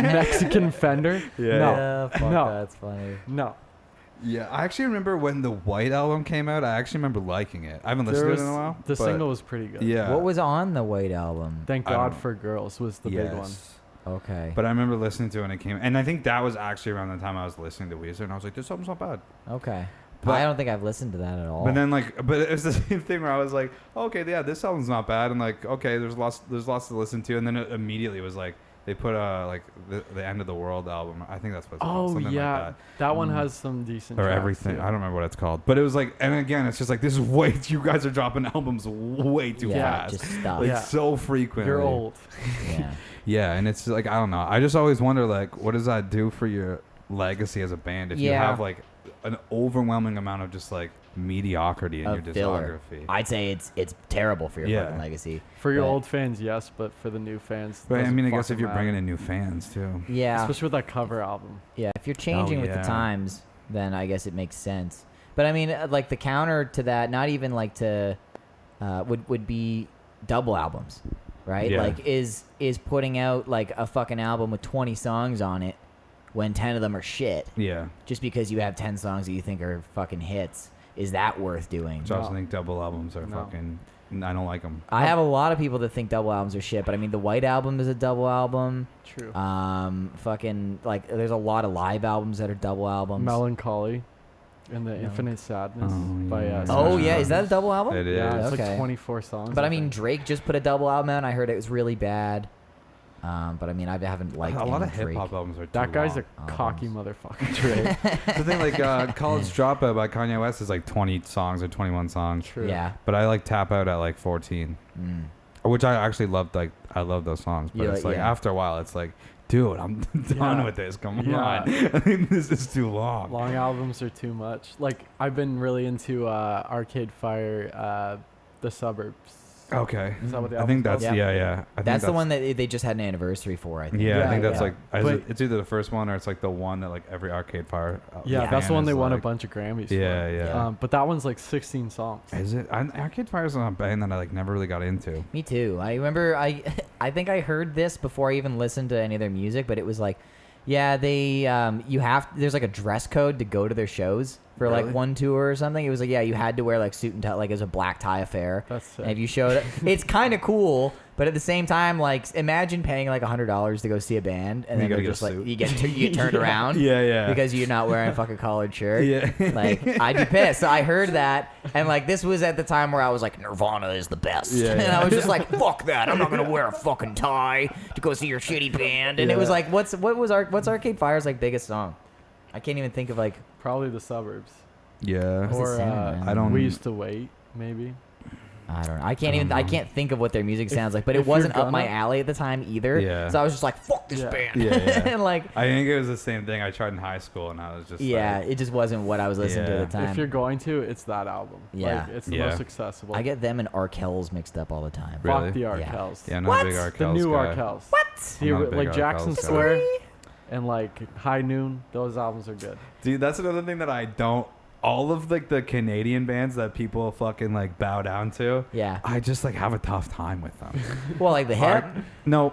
Mexican Fender? Yeah. No. Yeah, fuck, No. that's funny. No. Yeah, I actually remember when the White album came out. I actually remember liking it. I haven't listened There to it in a was- while. The but single was pretty good. Yeah. What was on the White album? Thank I don't God know. for Girls was the big one. Yes. Okay. But I remember listening to it when it came, and I think that was actually around the time I was listening to Weezer, and I was like, "This album's not bad." Okay. But- I don't think I've listened to that at all. But then but it was the same thing where I was like, "Okay, yeah, this album's not bad," and like, okay, there's lots to listen to, and then it immediately was like they put like the End of the World album. I think that's what it's called. Oh, something yeah. like That one has some decent that. Or tracks, everything. too. I don't remember what it's called, but it was like, and again, it's just like this is way. You guys are dropping albums way too yeah, fast, just stuff. like Yeah. so frequently. You're old. Yeah. Yeah, and it's like I don't know. I just always wonder like what does that do for your legacy as a band if you Yeah. have like an overwhelming amount of just like mediocrity in Of your filler. discography. I'd say it's terrible for your Yeah. fucking legacy. For your But- old fans, yes, but for the new fans, But I doesn't mean, I guess fucking if you're matter. bringing in new fans too. Yeah. Especially with that cover album. Yeah, if you're changing with the yeah. times, then I guess it makes sense. But I mean, like the counter to that, not even like to, would be double albums, right? Yeah. Like is putting out like a fucking album with 20 songs on it when 10 of them are shit, Yeah, just because you have 10 songs that you think are fucking hits. Is that worth doing? which I also No. think double albums are No. fucking. I don't like them. I have a lot of people that think double albums are shit, but I mean, the White Album is a double album. True. Fucking like, there's a lot of live albums that are double albums. Melancholy and the Infinite Sadness Oh, by yeah. Oh Smash yeah, Mouth. is that a double album? It is. Yeah, it's Okay. like 24 songs. But I mean, think. Drake just put a double album out. And I heard it was really bad. But I mean, I haven't liked A lot any of hip Drake. hop albums are. That too guy's long. a cocky albums. motherfucker, Drake. The thing like College Dropout by Kanye West is like 20 songs or 21 songs. True. Yeah. But I like Tap Out at like 14. Mm. Which I actually loved. Like I love those songs, but Yeah, it's like yeah. after a while, it's like, dude, I'm done Yeah. with this. Come Yeah. on, I mean, this is too long. Long albums are too much. Like, I've been really into Arcade Fire, The Suburbs. Okay, Is that what the I think album's that's Yeah. yeah. I think That's the one that they just had an anniversary for. I think. Yeah, I Yeah, think that's yeah. like But- it's either the first one or it's like the one that like every Arcade Fire. Yeah, Yeah. that's the one fan they is won a like- bunch of Grammys Yeah, for. yeah. But that one's like 16 songs. Is it? Arcade Fire is not a band that I like never really got into. Me too. I remember I think I heard this before I even listened to any of their music, but it was like, yeah, they there's like a dress code to go to their shows for Really? like one tour or something. It was like, yeah, you had to wear like suit and tie, like it was a black tie affair. That's sick. And if you showed up, it's kind of cool, but at the same time, like imagine paying like $100 to go see a band, and You then gotta they're get a just like suit. you get turned around, Yeah. because you're not wearing a fucking collared shirt. Yeah. Like I'd be pissed. So I heard that, and like this was at the time where I was like, Nirvana is the best, Yeah, and yeah. I was just like, fuck that. I'm not gonna wear a fucking tie to go see your shitty band. And it was Yeah. like, what's Arcade Fire's like biggest song? I can't even think of like. Probably The Suburbs. Yeah. What's it Or sound, man? I don't- We Used to Wait, maybe. I don't know. I I can't don't even. I know. can't think of what their music If- sounds like. But if it you're wasn't up my gonna- alley at the time either. Yeah. So I was just like, fuck this Yeah. band. Yeah, yeah. And like, I think it was the same thing I tried in high school, and I was just yeah, like, it just wasn't what I was listening to Yeah. at the time. If you're going to, it's that album. Yeah. Like, it's the Yeah. most accessible. I get them and Arkells mixed up all the time. Really? Fuck the Yeah. Arkells. yeah, I'm not What? a big The Arkells new guy. Arkells. What? I'm not a big Like Jackson Arkells guy. Square and like High Noon, those albums are good. Dude, that's another thing that I don't. All of like the Canadian bands that people fucking like bow down to, Yeah. I just like have a tough time with them. Well, like the hip. No,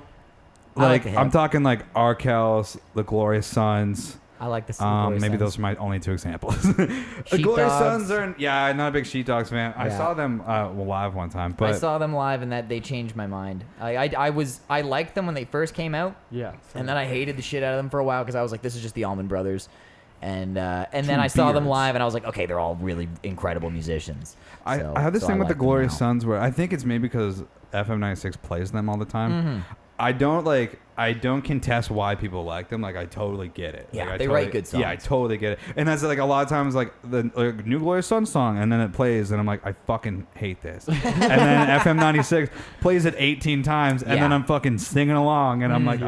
I like like the I'm hip. talking like Arkells, the Glorious Sons. I like the. Maybe Glorious those Sons. are my only two examples. The Glorious Sheepdogs. Sons are, yeah, I'm not a big Sheepdogs fan. I Yeah. saw them live one time, but I saw them live, and that they changed my mind. I liked them when they first came out, Yeah. and then I hated the shit out of them for a while because I was like, this is just the Allman Brothers. And then I saw them beards. live, and I was like, okay, they're all really incredible musicians. I So- have this so thing with the like them Glorious now. Sons where I think it's maybe because FM 96 plays them all the time. Mhm. I don't contest why people like them. Like I totally get it. Yeah, like, they write good songs. Yeah, I totally get it. And that's like a lot of times like the New Glorious Sun song, and then it plays, and I'm like, I fucking hate this. And then FM 96 plays it 18 times, and then I'm fucking singing along, and I'm like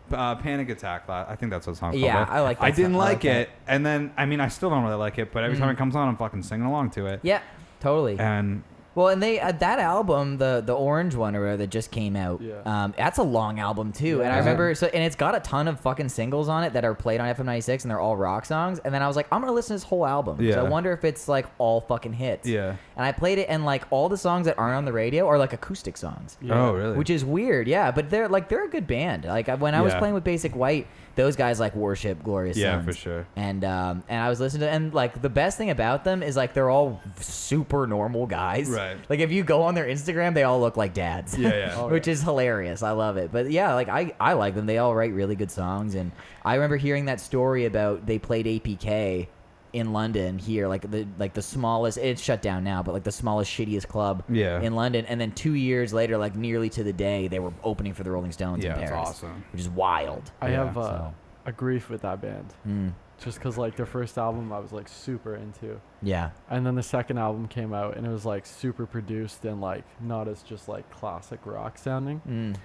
Panic Attack. I think that's what the song's called. Yeah, I like that I didn't song. like it, and then I mean I still don't really like it, but every time it comes on, I'm fucking singing along to it. Yeah, totally. And Well, and they that album, the orange one or whatever that just came out, Yeah. that's a long album too. Yeah. And I remember, and it's got a ton of fucking singles on it that are played on FM 96, and they're all rock songs. And then I was like, I'm gonna listen to this whole album. 'Cause Yeah. I wonder if it's like all fucking hits. Yeah. And I played it, and like all the songs that aren't on the radio are like acoustic songs. Yeah. Oh, really? Which is weird, yeah. But they're a good band. Like when I was Yeah. playing with Basic White, those guys like worship Glorious Yeah, Sons. for sure. And I was listening to, and like the best thing about them is like they're all super normal guys. Right. Like if you go on their Instagram, they all look like dads. Yeah, yeah. Oh, Which is hilarious. I love it. But yeah, like I like them. They all write really good songs. And I remember hearing that story about they played APK in London here, like the smallest, it's shut down now, but like the smallest, shittiest club Yeah. in London. And then 2 years later, like nearly to the day, they were opening for the Rolling Stones Yeah, in that's Paris. awesome. Which is wild. I Yeah, have so. a grief with that band. Mm. Just because like their first album I was like super into, Yeah. and then the second album came out and it was like super produced and like not as just like classic rock sounding. Mm.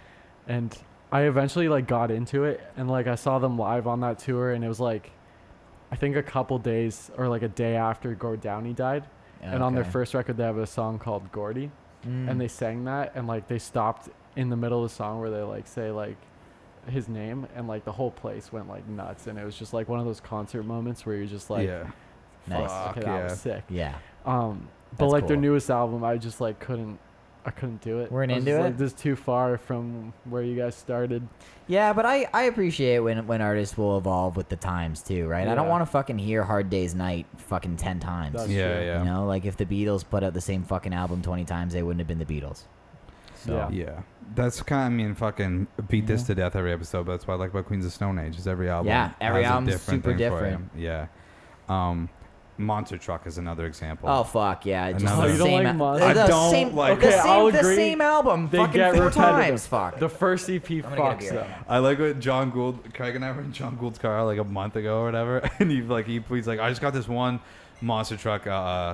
And I eventually like got into it, and like I saw them live on that tour, and it was like I think a couple days or like a day after Gord Downey died. And on their Okay. first record they have a song called Gordy, Mm. and they sang that, and like they stopped in the middle of the song where they like say like his name, and like the whole place went like nuts, and it was just like one of those concert moments where you're just like, Yeah. Nice. fuck, okay, yeah. that was sick. Yeah. But That's like their cool. newest album, I just like couldn't do it. Weren't I was into just, it? Like, this is too far from where you guys started. Yeah, but I appreciate when artists will evolve with the times too, right? I don't Yeah. want to fucking hear Hard Day's Night fucking 10 times. That's Yeah, true. yeah. You know, like if the Beatles put out the same fucking album 20 times, they wouldn't have been the Beatles. So, Yeah. Yeah, that's kind of, I mean, fucking beat this to death every episode, but that's what I like about Queens of Stone Age is every album. Yeah, every has a album's different super thing for different. you. Yeah. Monster Truck is another example. Oh fuck yeah! Just Another- the Oh, you don't same, like Monster? I the don't same, like the Okay, same, I'll the agree. same album. They fucking get 4 repetitive. times. Fuck. The first EP gonna get a fucks beer. them. I like what John Gould, Craig and I were in John Gould's car like a month ago or whatever, and he's like, I just got this one Monster Truck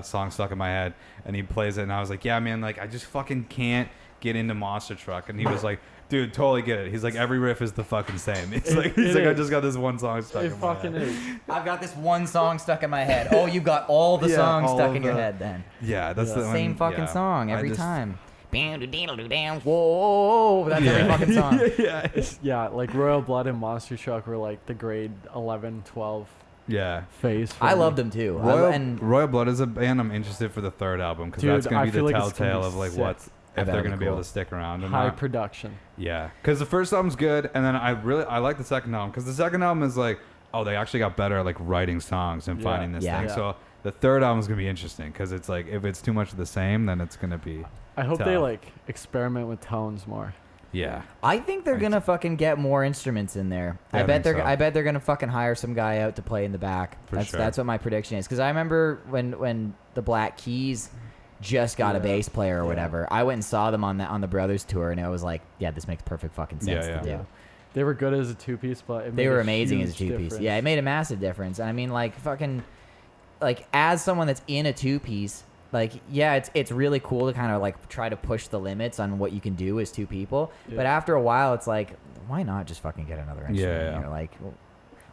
song stuck in my head, and he plays it, and I was like, yeah, man, like I just fucking can't get into Monster Truck, and he was like, dude, totally get it. He's like, every riff is the fucking same. He's like, I is. just got this one song stuck It in my fucking head. is. I've got this one song stuck in my head. Oh, you've got all the Yeah, songs all stuck of in your the- head then. Yeah, that's the Same one, fucking yeah. song I every just- time. Whoa, that's every fucking song. yeah, Yeah, like Royal Blood and Monster Truck were like the grade 11, 12 yeah. phase. for I me. loved them too. Royal Blood is a band I'm interested for the third album because Dude, that's gonna I be the feel like it's gonna telltale be of like sick. what if That'd they're be gonna be able cool. to stick around or High not. production. Yeah, because the first album's good, and then I like the second album because the second album is like, oh, they actually got better at like writing songs and Yeah. finding this Yeah. thing. Yeah. So the third album is gonna be interesting because it's like if it's too much of the same, then it's gonna be I hope they tough. like experiment with tones more. yeah. I think they're gonna fucking get more instruments in there. Yeah, I bet think they're. so. I bet they're gonna fucking hire some guy out to play in the back. For That's sure. that's what my prediction is. Because I remember when the Black Keys just got a Yeah. bass player or Yeah. whatever. I went and saw them on the Brothers tour, and I was like, yeah, this makes perfect fucking sense Yeah, to yeah. do. They were good as a two-piece, but it They made were a amazing as a huge 2-piece. difference. Yeah, it made a massive difference. And I mean, like fucking, like as someone that's in a 2-piece, like yeah, it's really cool to kind of like try to push the limits on what you can do as 2 people. Yeah. But after a while, it's like, why not just fucking get another instrument? Yeah, yeah. Here? Like,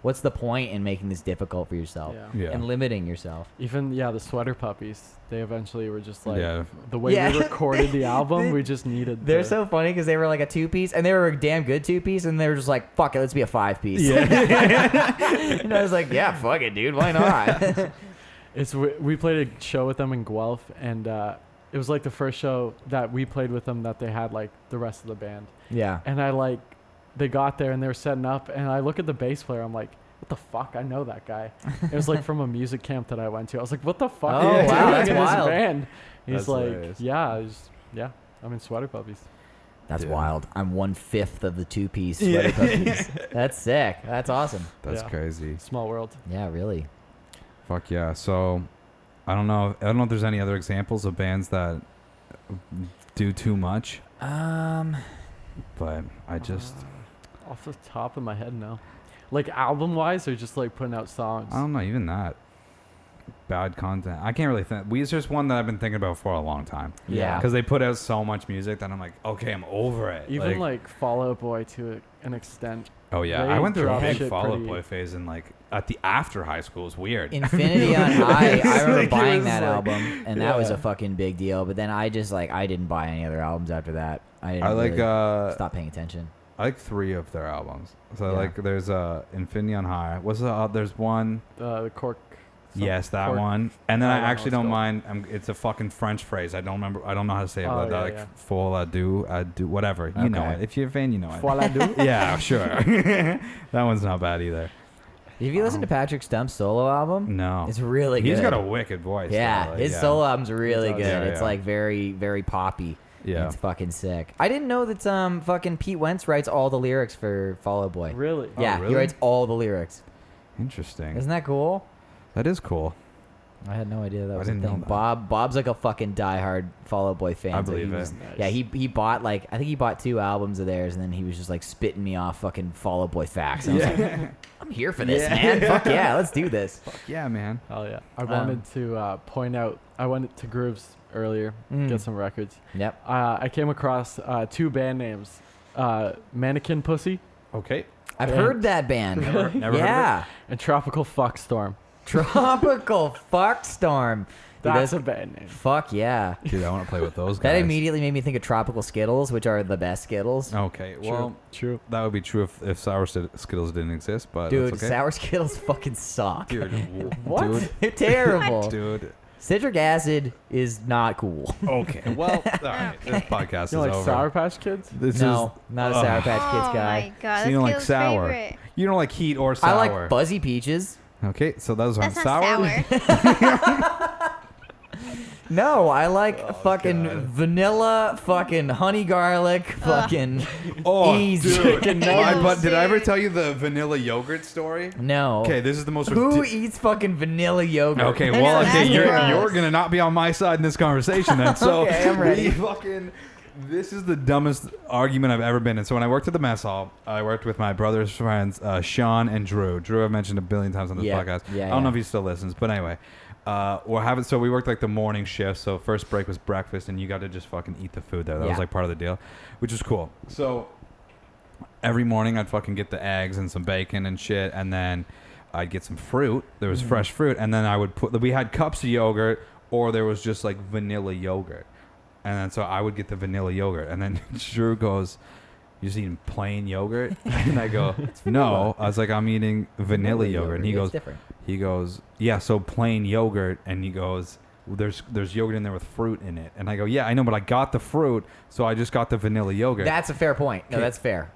what's the point in making this difficult for yourself Yeah. Yeah. and limiting yourself? Even the Sweater Puppies, they eventually were just like Yeah. the way Yeah. we recorded the album, we just needed. They're to, so funny because they were like a 2-piece and they were a damn good 2-piece, and they were just like, fuck it, let's be a 5-piece. Yeah. And I was like, yeah, fuck it, dude, why not? we played a show with them in Guelph, and it was like the first show that we played with them that they had like the rest of the band. Yeah. And they got there and they were setting up, and I look at the bass player, I'm like, what the fuck? I know that guy. It was like from a music camp that I went to. I was like, what the fuck Oh, are you wow, doing that's in this wild. band? He's That's like, hilarious. yeah, I'm in Sweater Puppies. That's Dude. wild. I'm 1/5 of the 2-piece Yeah. Sweater Puppies. That's sick. That's awesome. That's Yeah. crazy. Small world. Yeah, really. Fuck yeah. So I don't know if there's any other examples of bands that do too much. but I just Off the top of my head, no. Like album wise, or just like putting out songs. I don't know, even that bad content. I can't really think. Weezer's one that I've been thinking about for a long time. Yeah. Because they put out so much music that I'm like, okay, I'm over it. Even like Fall Out Boy to an extent. oh yeah, they I went through a drop big shit Fall Out pretty- Boy phase in like at the after high school. It was weird. Infinity on High. I remember Like, it buying was that like- album, and that was Yeah. a fucking big deal. But then I just like I didn't buy any other albums after that. I didn't I like really stop paying attention. I like 3 of their albums. So Yeah. like there's Infinity on High. What's there's one. The Cork. Yes, that Cork- one. And then I I don't know actually what's don't called. mind. It's a fucking French phrase. I don't remember. I don't know how to say it. Oh, but yeah, like yeah. full ado, whatever. You know Okay. it. If you're a fan, you know it. Fall Out Boy. Yeah, sure. That one's not bad either. If you listen to Patrick Stump's solo album, No, it's really good. he's got a wicked voice. yeah, though, like, his solo album's really does. good. Yeah, It's yeah. like very, very poppy. Yeah. It's fucking sick. I didn't know that fucking Pete Wentz writes all the lyrics for Fall Out Boy. Really? Oh, Yeah, really? he writes all the lyrics. Interesting. Isn't that cool? That is cool. I had no idea that I was a didn't know thing. that. Bob's like a fucking diehard Fall Out Boy fan. I so believe he it. was- Nice. Yeah, he bought like I think he bought 2 albums of theirs, and then he was just like spitting me off fucking Fall Out Boy facts. And I was like, I'm here for this, Yeah. man. Fuck yeah, let's do this. Yeah, man. Oh yeah. I wanted to point out. I went to Grooves earlier, get some records. Yep. I came across 2 band names, Mannequin Pussy Okay. I've Yeah. heard that band. Never heard of it. yeah. and Tropical Fuck Storm. Tropical Fuck Storm. Dude, That's those- a band name. fuck yeah. Dude, I want to play with those guys. That immediately made me think of Tropical Skittles, which are the best Skittles. Okay. Well, True. that would be true if Sour Skittles didn't exist, but Dude, that's okay. sour Skittles fucking suck. Dude, What? Dude, They're terrible. dude. Citric acid is not cool. Okay. Well, all right. This podcast You know, is like over. Sour Patch Kids? This No, is not a Sour Patch Kids Oh guy. my god, So you that's don't like Caleb's sour. favorite. You don't like heat or I sour. like Fuzzy Peaches. Okay, so those aren't That's not sour. sour. No, I like fucking God. vanilla, fucking honey garlic, fucking Oh, easy. dude. Chicken My nuggets. butt- did I ever tell you the vanilla yogurt story? No. Okay, this is the most Who ridiculous. eats fucking vanilla yogurt? Okay, I well, know, okay, that's you're gross. gonna not be on my side in this conversation then. So Okay, I'm ready. we fucking. This is the dumbest argument I've ever been in. So when I worked at the mess hall, I worked with my brother's friends, Sean and Drew. Drew I've mentioned a billion times on this Yeah, podcast. yeah, I don't know yeah. if he still listens, but anyway. So we worked like the morning shift. So first break was breakfast, and you got to just fucking eat the food there. That was Yeah. like part of the deal, which was cool. So every morning I'd fucking get the eggs and some bacon and shit, and then I'd get some fruit. There was fresh fruit, and then I would we had cups of yogurt, or there was just like vanilla yogurt, and then so I would get the vanilla yogurt, and then Drew goes, "You're just eating plain yogurt?" And I go, "No." I was like, "I'm eating vanilla yogurt," and he It's goes, different. "Yeah, so plain yogurt," and he goes, "There's yogurt in there with fruit in it," and I go, "Yeah, I know, but I got the fruit, so I just got the vanilla yogurt." That's a fair point. No, Okay. that's fair.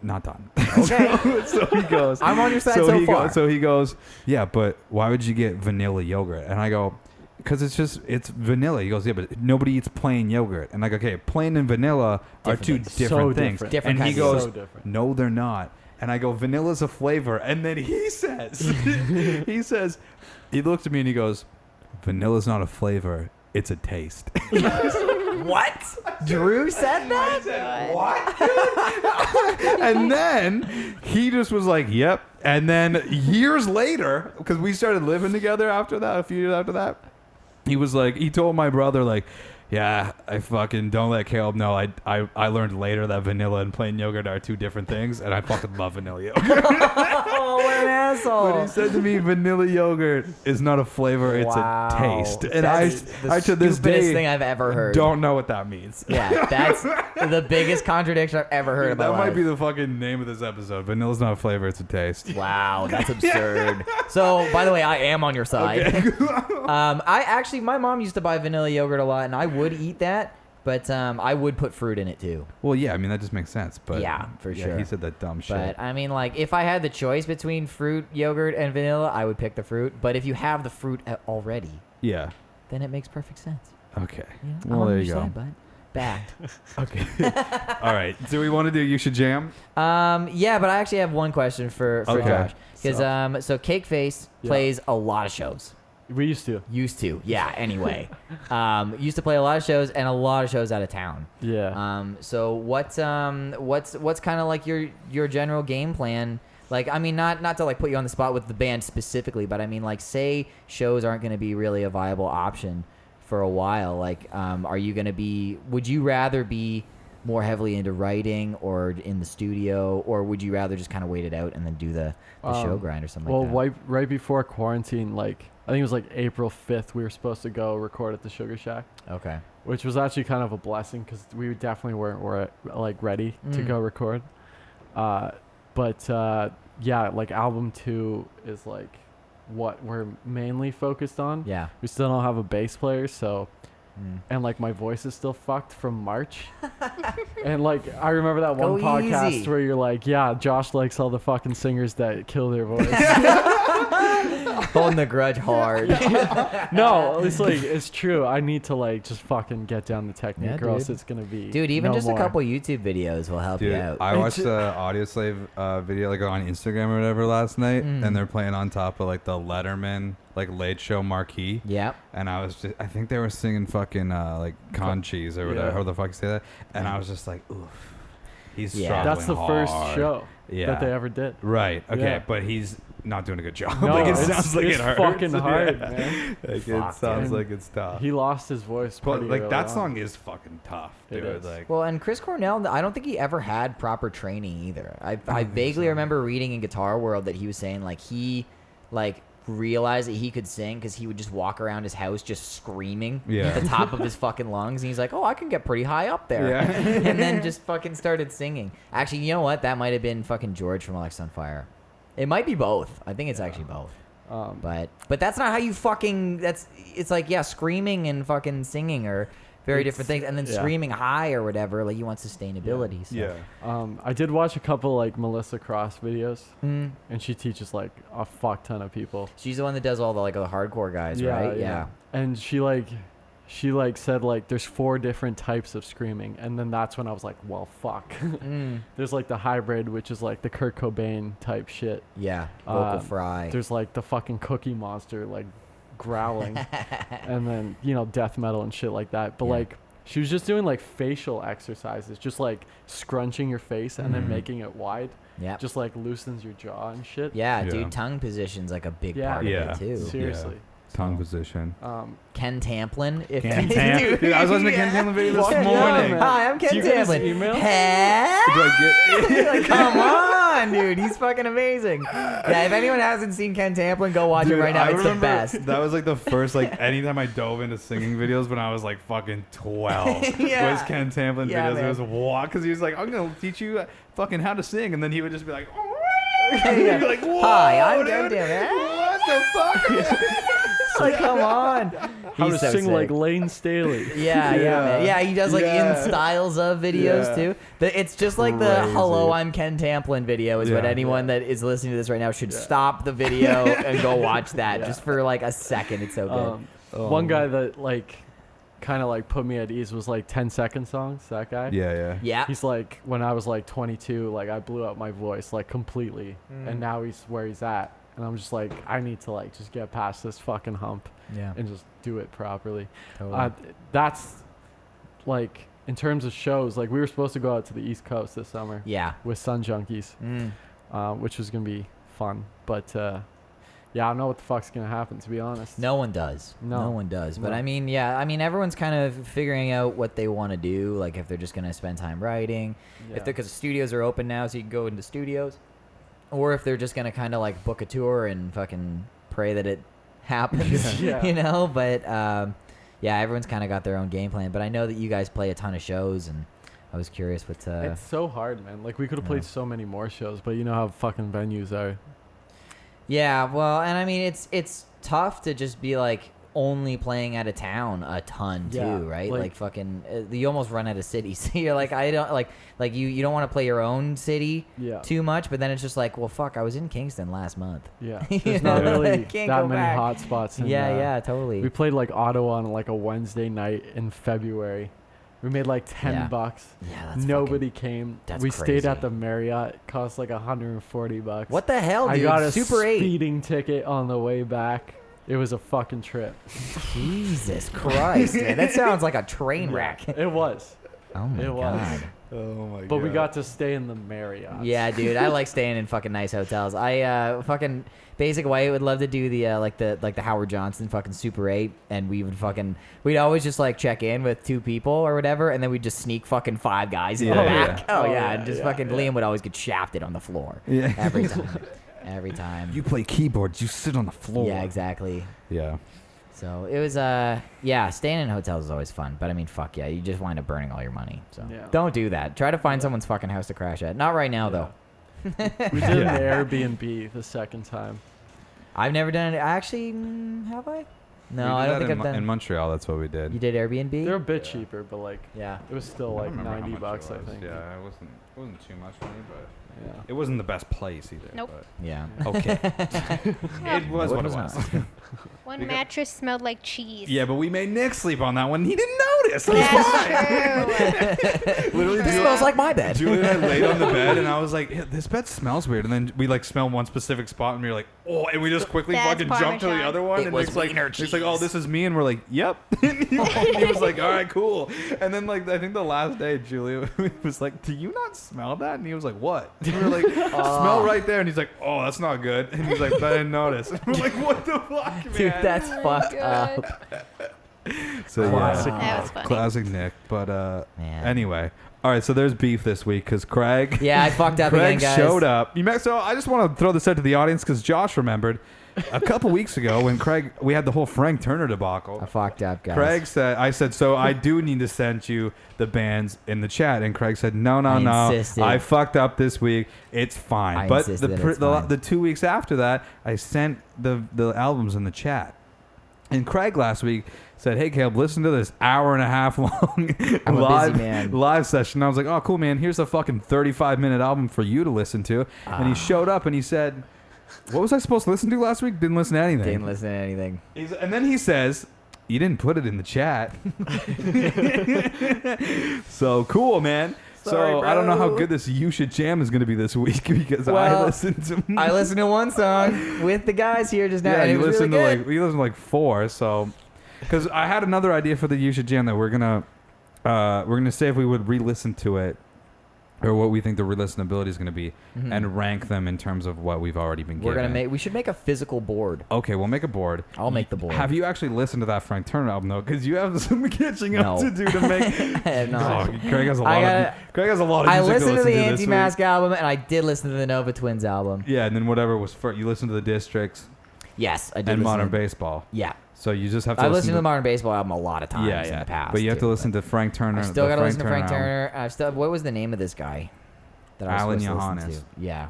Not done. Okay. So he goes, I'm on your side so he far. so he goes, "Yeah, but why would you get vanilla yogurt?" And I go, "Because it's vanilla." He goes, "Yeah, but nobody eats plain yogurt." And I go, "Okay, plain and vanilla are Different two things. different So things." different. Different and he kinds of- goes, So different. "No, they're not." And I go, "Vanilla's a flavor." And then he says, he looks at me and he goes, "Vanilla's not a flavor, it's a taste." What? Drew said that? What? And then he just was like, "Yep." And then years later, because we started living together after that, a few years after that, he was like, he told my brother, like, "Yeah, I fucking don't let Caleb know. I learned later that vanilla and plain yogurt are two different things, and I fucking love vanilla yogurt." Oh, what an asshole. But he said to me, "Vanilla yogurt is not a flavor; it's Wow. a taste." And That's the I to this stupidest day thing I've ever heard. don't know what that means. Yeah, that's the biggest contradiction I've ever heard in my That life. might be the fucking name of this episode. Vanilla's not a flavor; it's a taste. Wow, that's absurd. So, by the way, I am on your side. My mom used to buy vanilla yogurt a lot, and I would eat that, but I would put fruit in it too. Well, yeah, I mean that just makes sense. But Yeah, for sure. he said that dumb shit. But I mean, like, if I had the choice between fruit yogurt and vanilla, I would pick the fruit. But if you have the fruit already, Yeah. then it makes perfect sense. Okay. Yeah, I'm Well, on there your you go. side, bud. Bad. Okay. All right. Do we want to do You Should Jam? Yeah, but I actually have one question for Okay. Josh. Because so Cakeface Yeah. plays a lot of shows. We used to. Used to, yeah. Anyway, used to play a lot of shows and a lot of shows out of town. Yeah. So what's kind of like your general game plan? Like, I mean, not to like put you on the spot with the band specifically, but I mean, like, say shows aren't going to be really a viable option for a while. Like, are you going to be? Would you rather be more heavily into writing or in the studio, or would you rather just kind of wait it out and then do the show grind or something like that? Well, right before quarantine, like I think it was like April 5th, we were supposed to go record at the Sugar Shack. Okay. Which was actually kind of a blessing because we definitely weren't like ready to go record. But yeah, like album 2 is like what we're mainly focused on. Yeah. We still don't have a bass player, so and like my voice is still fucked from March. And like I remember that one podcast easy. where you're like, yeah, Josh likes all the fucking singers that kill their voice. Holding the grudge hard. No, it's like it's true. I need to like just fucking get down the technique, or else it's gonna be Even no just more. a couple YouTube videos will help Dude, you out. I watched the Audio Slave video like on Instagram or whatever last night, and they're playing on top of like the Letterman like late show marquee. Yeah. And I think they were singing fucking like Conchis or whatever, Yeah. how the fuck you say that. And I was just like, oof, he's Yeah. struggling That's the first hard. show Yeah. that they ever did. Right. Okay. Yeah. But he's not doing a good job. No, like it it's- sounds like it's it hurts. fucking hard, Yeah. man. Like Fuck, it sounds dude. like it's tough. He lost his voice. But pretty like early that on. song is fucking tough, It dude. is. Like Well, and Chris Cornell, I don't think he ever had proper training either. I vaguely remember reading in Guitar World that he was saying like he like realized that he could sing because he would just walk around his house just screaming Yeah. at the top of his fucking lungs, and he's like, oh, I can get pretty high up there. Yeah. And then just fucking started singing. Actually, you know what? That might have been fucking George from Alex on Fire. It might be both. I think it's actually both. But that's not how you fucking. It's like, yeah, screaming and fucking singing are very different things, and then screaming high or whatever, like you want sustainability. So. yeah. I did watch a couple like Melissa Cross videos, and she teaches like a fuck ton of people. She's the one that does all the like the hardcore guys, right? Yeah. And she said like there's 4 different types of screaming, and then that's when I was like, well, fuck. There's like the hybrid, which is like the Kurt Cobain type shit. Yeah. Vocal fry. There's like the fucking Cookie Monster like growling, and then death metal and shit like that. But like she was just doing like facial exercises, just like scrunching your face and then making it wide. Yeah. Just like loosens your jaw and shit. Yeah, Yeah. dude, tongue position's like a big Yeah. part Yeah. of it too. Seriously. Tongue position. Ken Tamplin. If Dude, I was listening to Ken Tamplin video this Fuck yeah, morning. man. Hi, I'm Ken Do you get his Tamplin. email? Hey? Do I get- Like, come on, dude. He's fucking amazing. Yeah, if anyone hasn't seen Ken Tamplin, go watch it Dude, right now. I It's the remember best. That was like the first anytime I dove into singing videos when I was like fucking 12 Yeah. was Ken Tamplin Yeah, videos. man. It was walk because he was like, I'm gonna teach you fucking how to sing, and then he would just be like, Yeah. You'd be like, whoa, Hi, I'm dude, Ken Tamplin. what the fuck? It's like, come on. How to He's so sing sick. like Lane Staley. Yeah, man. Yeah, he does like Yeah. in styles of videos Yeah. too. It's just like the Crazy. "Hello, I'm Ken Tamplin" video is what Yeah. anyone that is listening to this right now should stop the video and go watch that just for like a second. It's so good. One guy that like kind of like put me at ease was like 10-second songs. That guy. Yeah. Yeah. He's like, when I was like 22, like I blew up my voice like completely, Mm. and now he's where he's at, and I'm just like, I need to like just get past this fucking hump Yeah. and just do it properly. Totally. That's like in terms of shows, like we were supposed to go out to the East Coast this summer Yeah. with Sun Junkies, which was gonna be fun, but yeah, I don't know what the fuck's gonna happen, to be honest. No one does. No. No one does. But No. I mean, yeah, I mean, everyone's kind of figuring out what they want to do. Like if they're just gonna spend time writing, Yeah. if they're because studios are open now, so you can go into studios, or if they're just gonna kind of like book a tour and fucking pray that it happens. Yeah. You know. But yeah, everyone's kind of got their own game plan. But I know that you guys play a ton of shows, and I was curious what. It's so hard, man. Like we could have played so many more shows, but you know how fucking venues are. Yeah, well, and I mean, it's tough to just be like only playing out of town a ton too, Yeah, right? like- Like fucking, you almost run out of cities. So you're like, I don't like you don't want to play your own city Yeah. too much, but then it's just like, well, fuck, I was in Kingston last month. Yeah. You There's know, not really can't that go many back. hot spots. In, Yeah, totally. We played like Ottawa on like a Wednesday night in February. We made like $10. Yeah, that's Nobody came. that's we stayed at crazy. the Marriott. It cost like $140. What the hell, dude? I got a Super 8. speeding ticket on the way back. It was a fucking trip. Jesus Christ, man. That sounds like a train wreck. It was. Oh my It was. God. Oh my god. But we got to stay in the Marriott. Yeah, dude, I like staying in fucking nice hotels. I fucking Basic White would love to do the like the Howard Johnson fucking Super 8, and we'd always just like check in with 2 people or whatever, and then we'd just sneak fucking 5 guys in the back. Oh yeah, and just fucking Liam would always get shafted on the floor. Yeah. Every time. Every time. You play keyboards, you sit on the floor. Yeah, exactly. Yeah. So it was staying in hotels is always fun, but I mean fuck yeah, you just wind up burning all your money. So don't do that. Try to find someone's fucking house to crash at. Not right now though. We did an Airbnb the second time. I've never done it. Actually, have I? No, I don't think I've done. In Montreal, that's what we did. You did Airbnb? They're a bit cheaper, but like Yeah. it was still I like don't remember how much $90, it I was. think. Yeah, it wasn't too much money, but Yeah. it wasn't the best place either. Nope. But Yeah. okay. It was what it was. One mattress smelled like cheese. Yeah, but we made Nick sleep on that one. He didn't notice. It was That's fine. true. Literally, This smells like my bed. Julie and I laid on the bed, and I was like, yeah, "This bed smells weird." And then we like smelled one specific spot, and we were like, "Oh!" And we just quickly That's fucking jumped to the Parmesan. other one. It and was Nick's like, wiener "He's like, oh, cheese. this is me," and we're like, "Yep." And he was like, "All right, cool." And then like I think the last day, Julia was like, "Do you not smell that?" And he was like, "What?" And we were like, "Smell right there." And he's like, "Oh, that's not good." And he's like, "But I didn't notice." And we're like, "What the fuck, man?" Dude, that's Oh my fucked God. up. So Classic yeah, That was funny. classic Nick. But Man. anyway, all right. So there's beef this week because Craig. Yeah, I fucked up Craig again, guys. showed up. So I just want to throw this out to the audience because Josh remembered a couple weeks ago when we had the whole Frank Turner debacle. I fucked up, guys. Craig said, I said, so I do need to send you the bands in the chat. And Craig said, no. insisted. I fucked up this week. It's fine. I But insisted that it's fine. the 2 weeks after that, I sent the albums in the chat. And Craig last week said, hey, Caleb, listen to this hour-and-a-half long I'm a busy man. live session. I was like, oh, cool, man. Here's a fucking 35-minute album for you to listen to. And he showed up and he said, what was I supposed to listen to last week? Didn't listen to anything. Didn't listen to anything. And then he says, you didn't put it in the chat. So cool, man. Sorry, so I don't know how bro. good this You Should Jam is going to be this week because I Well, listened to I listened to one song with the guys here just now, yeah, and it you was listened really to good. we listened to like 4. So because I had another idea for the You Should Jam that we're gonna say if we would re-listen to it or what we think the re-listenability is going to be and rank them in terms of what we've already been given. We should make a physical board. Okay, we'll make a board. I'll make the board. Have you actually listened to that Frank Turner album though? Because you have some catching up No. to do to make. No. Oh, Craig has a lot. gotta- Craig has a lot of. I music listened to the listen this Anti-Mask week. album, and I did listen to the Nova Twins album. Yeah, and then whatever was first, you listened to the Districts Yes, I did. and listen Modern to, Baseball. Yeah, So you just have to. I listen listened to the Modern Baseball album a lot of times yeah, in the past. But you have to too, listen to Frank Turner. I still the got to listen to Frank album. Turner. I still. What was the name of this guy? That I was Alan supposed to listen Johannes. to? Yeah,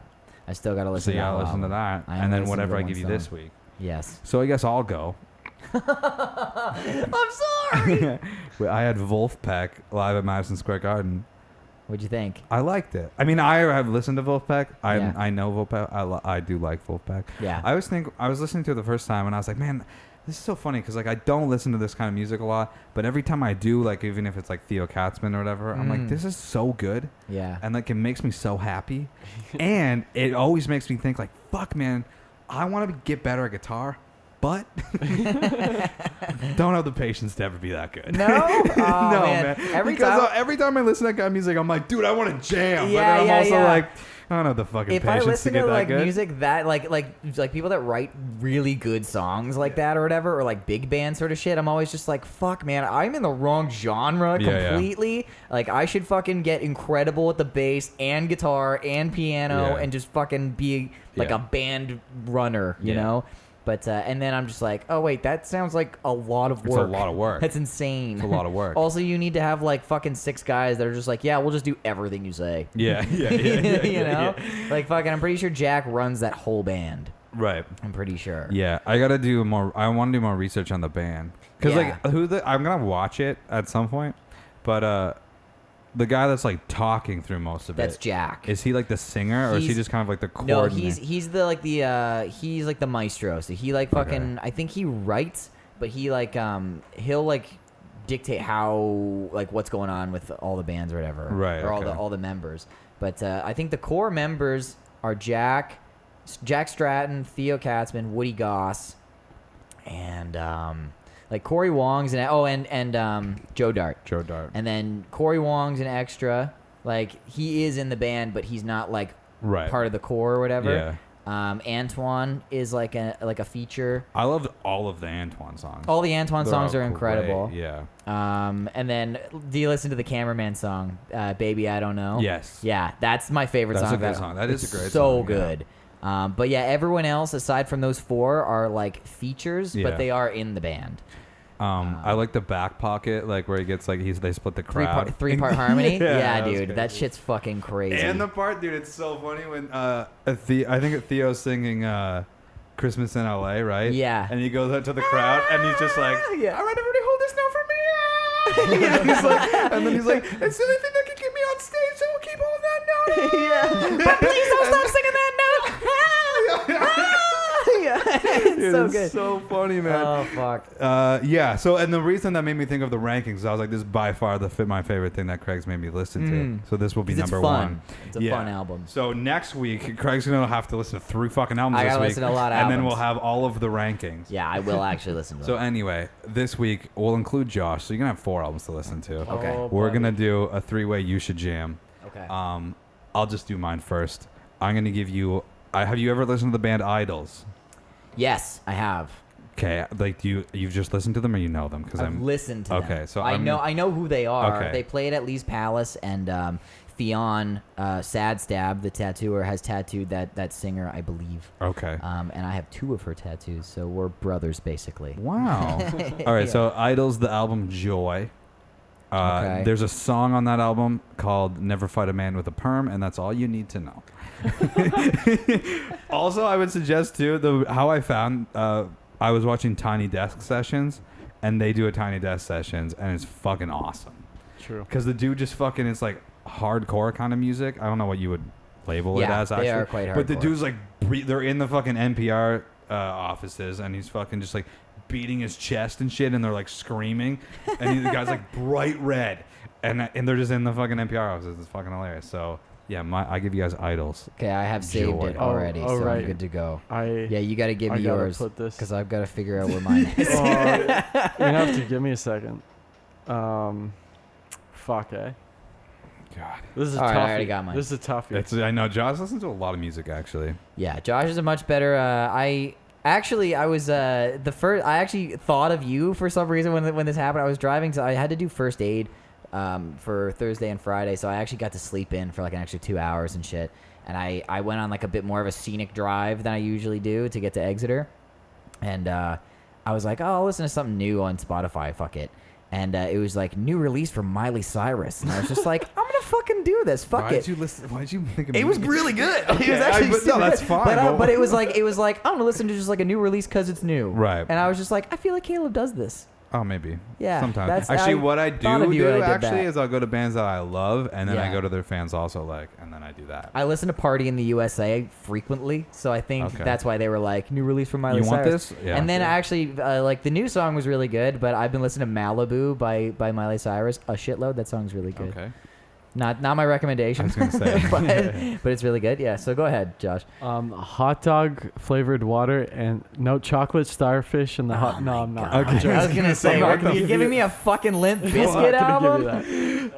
I still got to So listen. you to gotta that listen to album. that, I and only then listened whatever to I one give you song. this week. Yes. So I guess I'll go. I'm sorry. I had Vulfpeck live at Madison Square Garden. What'd you think? I liked it. I mean, I have listened to Vulfpeck. Yeah. I know Vulfpeck. I do like Vulfpeck. Yeah. I was listening to it the first time, and I was like, man, this is so funny because like I don't listen to this kind of music a lot, but every time I do, like even if it's like Theo Katzman or whatever, I'm like, this is so good, Yeah. and like it makes me so happy, and it always makes me think like, fuck, man, I want to get better at guitar. But don't have the patience to ever be that good. No? Oh, no, man. Every time I listen to that kind of music, I'm like, dude, I want to jam. Yeah, but then I'm yeah, also yeah. like, I don't have the fucking If I patience to listen get to that like good. music that like people that write really good songs like that or whatever, or like big band sort of shit, I'm always just like, fuck, man, I'm in the wrong genre Yeah, yeah. completely. Like I should fucking get incredible at the bass and guitar and piano Yeah. and just fucking be like Yeah. a band runner, you Yeah. know? But and then I'm just like, oh wait, that sounds like a lot of work. It's a lot of work. That's insane. It's a lot of work. Also, you need to have like fucking 6 guys that are just like, yeah, we'll just do everything you say. Yeah, yeah, You know, like fucking. I'm pretty sure Jack runs that whole band. Right. I'm pretty sure. Yeah, I gotta do more. I want to do more research on the band because Yeah. like I'm gonna watch it at some point, but the guy that's like talking through most of That's it. Jack. Is he like the singer or is he He's- just kind of like the No, coordinator? he's the maestro. So he like fucking. Okay. I think he writes, but he like he'll like dictate how like what's going on with all the bands or whatever. Right, Or okay. all the members. But I think the core members are Jack Stratton, Theo Katzman, Woody Goss, and like Corey Wong's and Joe Dart. Joe Dart. And then Corey Wong's an extra. Like he is in the band, but he's not like part of the core or whatever. Yeah. Antoine is like a feature. I loved all of the Antoine songs. All the Antoine songs are incredible. Great. Yeah. And then do you listen to the Cameraman song, Baby I Don't Know? Yes. Yeah, that's my favorite That's song. a good song. That is a great so song. good. Yeah. But yeah, everyone else aside from those 4 are like features, but they are in the band. I like the back pocket, like where he gets like they split the crowd. Three-part harmony. Yeah, Dude, that shit's fucking crazy. And the part, dude, it's so funny when I think Theo's singing Christmas in LA, right? Yeah. And he goes out to the crowd and he's just like, yeah. all right, everybody hold this note for me. Yeah, he's like, and then he's like, it's the only thing that can get me on stage, so we'll keep holding that note. Yeah. But please don't stop singing that note. Yeah. It's Dude, so it's good. so funny, man. Oh fuck. Yeah. So, and the reason that made me think of the rankings, I was like, this is by far my favorite thing that Craig's made me listen to. So this will be 'Cause it's number fun. 1. It's a fun album. So next week, Craig's gonna have to listen to 3 fucking albums I this gotta week, listen to a lot of and then albums. we'll have all of the rankings. Yeah, I will actually listen to So them. anyway, this week we'll include Josh. So you're gonna have 4 albums to listen to. Okay. Oh, We're buddy. gonna do a 3-way You Should Jam. Okay. I'll just do mine first. I'm gonna give you. Have you ever listened to the band Idols? Yes, I have. Okay, like you've just listened to them or you know them? Because I've listened to them. Okay, so I know who they are. Okay. They played at Lee's Palace, and Fionn Sad Stab, the tattooer, has tattooed that singer, I believe. Okay. And I have 2 of her tattoos, so we're brothers basically. Wow. All right, so Idols, the album Joy. Okay. There's a song on that album called Never Fight a Man with a Perm, and that's all you need to know. Also, I would suggest, too, how I found, I was watching Tiny Desk Sessions, and they do a Tiny Desk Sessions, and it's fucking awesome. True. Because the dude just fucking, it's like hardcore kind of music. I don't know what you would label it Yeah, as, they actually. are quite But the hardcore. dude's like, they're in the fucking NPR offices, and he's fucking just like beating his chest and shit, and they're like screaming, and the guy's like bright red, and they're just in the fucking NPR offices. It's fucking hilarious. So yeah, I give you guys Idols. Okay, I have saved Joy. it already, so right. I'm good to go. Yeah, you got to give me gotta yours put this- because I've got to figure out where mine is. you have to give me a second. Fuck, eh? God. This is a All toughie. right, I already got mine. This is a toughie. I know Josh listens to a lot of music, actually. Yeah, Josh is a much better. I was the first. I actually thought of you for some reason when this happened. I was driving, so I had to do first aid for Thursday and Friday, so I actually got to sleep in for like an extra 2 hours and shit. And I went on like a bit more of a scenic drive than I usually do to get to Exeter, and I was like, oh, I'll listen to something new on Spotify. Fuck it. And it was like new release from Miley Cyrus, and I was just like, I'm gonna fucking do this. Fuck Why it. did you listen? Why did you think of It was really good. It was actually but no, super that's good. fine. But it was like I'm gonna listen to just like a new release because it's new. Right. And I was just like, I feel like Caleb does this. Oh, maybe. Yeah, Sometimes. that's- Actually, I what I thought of do you when I did actually that. is I'll go to bands that I love, and then I Yeah. go to their fans also like, and then I do that. I listen to Party in the USA frequently, so I think Okay. that's why they were like new release from Miley You want Cyrus. this? Yeah. And then actually, like the new song was really good, but I've been listening to Malibu by Miley Cyrus a shitload. That song's really good. Okay. Not my recommendation. I was gonna say. but it's really good. Yeah. So go ahead, Josh. Hot dog flavored water and no chocolate starfish and the hot. No, I'm not. God. Okay. I was gonna say, I'm not are gonna you give giving you- me a fucking Limp I'm Bizkit not gonna album? give you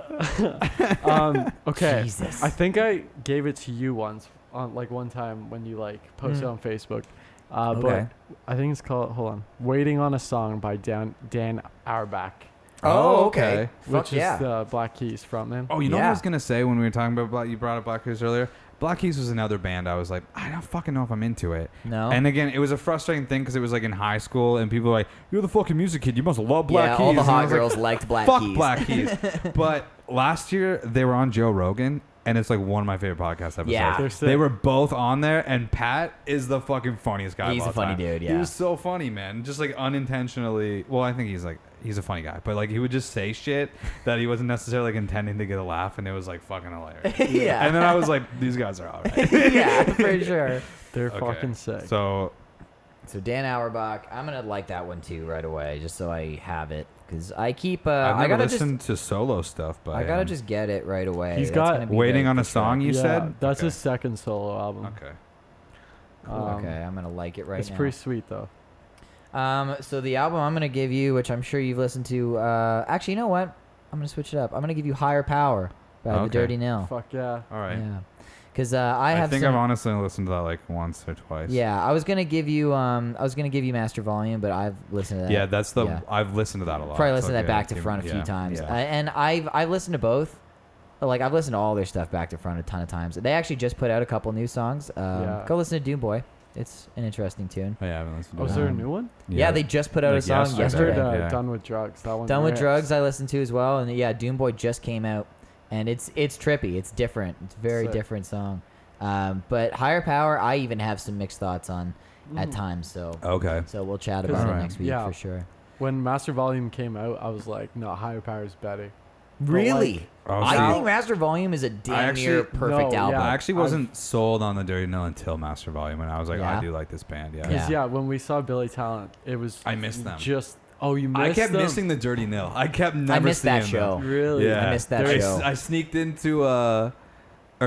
that. Okay. Jesus. I think I gave it to you once on like one time when you like posted on Facebook. Okay. But I think it's called. Hold on. Waiting on a Song by Dan Auerbach, Oh, okay. which Fuck yeah. is the Black Keys frontman. Oh, you know what Yeah. I was gonna say when we were talking about you brought up Black Keys earlier. Black Keys was another band I was like, I don't fucking know if I'm into it. No. And again, it was a frustrating thing because it was like in high school and people were like, you're the fucking music kid. You must love Black yeah, Keys. all the And I hot was like, girls liked Black Fuck Keys. Black Keys. But last year they were on Joe Rogan, and it's like one of my favorite podcast episodes. Yeah. They're sick. They were both on there, and Pat is the fucking funniest guy. He's of all a funny time. dude, He yeah. was so funny, man. Just like unintentionally. Well, I think he's a funny guy, but like he would just say shit that he wasn't necessarily like intending to get a laugh, and it was like fucking hilarious. Yeah. And then I was like, these guys are all right. yeah, for sure. They're Okay. fucking sick. So So Dan Auerbach, I'm gonna like that one too right away, just so I have it, because I keep. I've I never gotta listened to solo stuff, but I gotta just get it right away. He's That's got gonna be Waiting the- on the a Song. track. You yeah, said that's Okay. his second solo album. Okay. Cool. Okay, I'm gonna like it right It's now. pretty sweet though. So the album I'm gonna give you, which I'm sure you've listened to. Actually, you know what? I'm gonna switch it up. I'm gonna give you "Higher Power" by the Okay. Dirty Nil. Fuck yeah. All right. Yeah, because I think some, I've honestly listened to that like once or twice. Yeah, I was gonna give you Master Volume, but I've listened to that. Yeah, that's the. Yeah. I've listened to that a lot. Probably listened to So, that back to yeah, front a few yeah, times, yeah. and I've listened to both. Like I've listened to all their stuff back to front a ton of times. They actually just put out a couple new songs. Yeah. Go listen to Doom Boy. It's an interesting tune. Oh, yeah, I haven't listened to Oh, is that. there a new one? Yeah, they just put out a Like song yesterday. I heard yesterday. Yeah. Done with Drugs. That one. Done with rips. Drugs I listened to as well, and yeah, Doom Boy just came out, and it's trippy. It's different. It's a very Sick. different song. But Higher Power, I even have some mixed thoughts on at times. So Okay. we'll chat about it Alright. next week Yeah. for sure. When Master Volume came out, I was like, no, Higher Power is better. But, Really? like, Oh, I see, think Master Volume is a damn actually- near perfect No, album. I actually I've- wasn't sold on the Dirty Nil until Master Volume, and I was like, Yeah? I do like this band. Yeah. Yeah. 'Cause, yeah, when we saw Billy Talent, it was. I missed them. Just you missed I kept them? missing the Dirty Nil. I kept never I missed that seeing show. them. Really? Yeah, I missed that I, show. I sneaked into or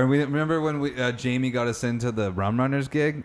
we remember when we Jamie got us into the Rum Runners gig.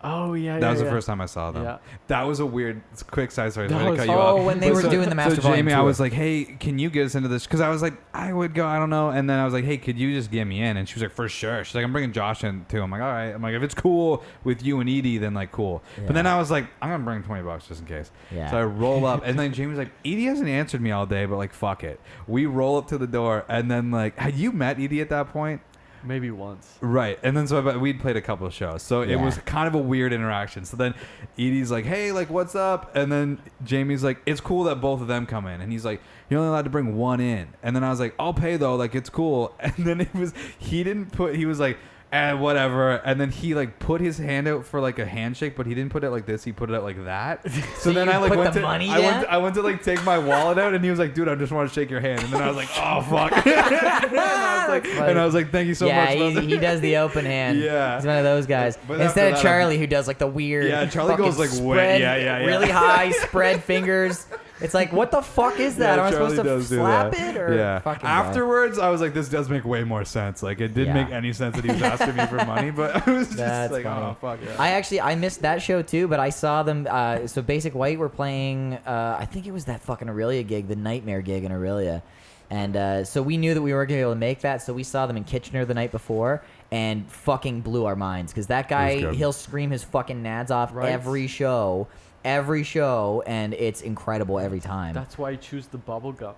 Oh yeah. That was the yeah. first time I saw them. Yeah. That was a weird, quick side story. That Sorry to was- cut you Oh, off. when they But were doing the Master so Volume Jamie, I tour. was like, "Hey, can you get us into this?" Because I was like, I would go, I don't know. And then I was like, "Hey, could you just get me in?" And she was like, "For sure." She's like, "I'm bringing Josh in too." I'm like, "All right." I'm like, "If it's cool with you and Edie, then like cool." But then Yeah. I was like, "I'm gonna bring $20 just in case." Yeah. So I roll up, and then Jamie's like, "Edie hasn't answered me all day, but like, fuck it." We roll up to the door, and then like, had you met Edie at that point? Maybe once. Right, and then so we'd played a couple of shows, so it Yeah. was kind of a weird interaction. So then Edie's like, "Hey, like, what's up?" And then Jamie's like, "It's cool that both of them come in," and he's like, "You're only allowed to bring one in." And then I was like, "I'll pay though, like, it's cool." And then he was like, whatever. And then he like put his hand out for like a handshake, but he didn't put it like this. He put it out like that. So then you I like put went the to money I down? went I went to like take my wallet out, and he was like, "Dude, I just want to shake your hand." And then I was like, "Oh fuck." and I was like, "Thank you so yeah, much." brother." he does the open hand. Yeah. He's one of those guys. But Instead after of that, Charlie, who does like the weird. Yeah, Charlie fucking goes, like, way- spread, yeah. really high spread fingers. It's like, what the fuck is that? Yeah, Am I Charlie supposed to does do slap that. it or yeah. fucking Afterwards, I was like, this does make way more sense. Like, it didn't Yeah. make any sense that he was asking me for money, but I was just That's like, funny. oh fuck yeah. I missed that show too, but I saw them. So Basic White were playing. I think it was that fucking Aurelia gig, the Nightmare gig in Aurelia, and so we knew that we weren't gonna be able to make that. So we saw them in Kitchener the night before, and fucking blew our minds because that guy, good. he'll scream his fucking nads off Right. every show, and it's incredible every time. That's why I choose the bubble gum.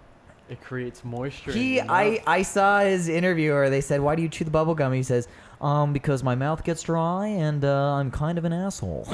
It creates moisture. in He, your mouth. I saw his interview where they said, "Why do you chew the bubble gum?" He says, "Because my mouth gets dry and I'm kind of an asshole."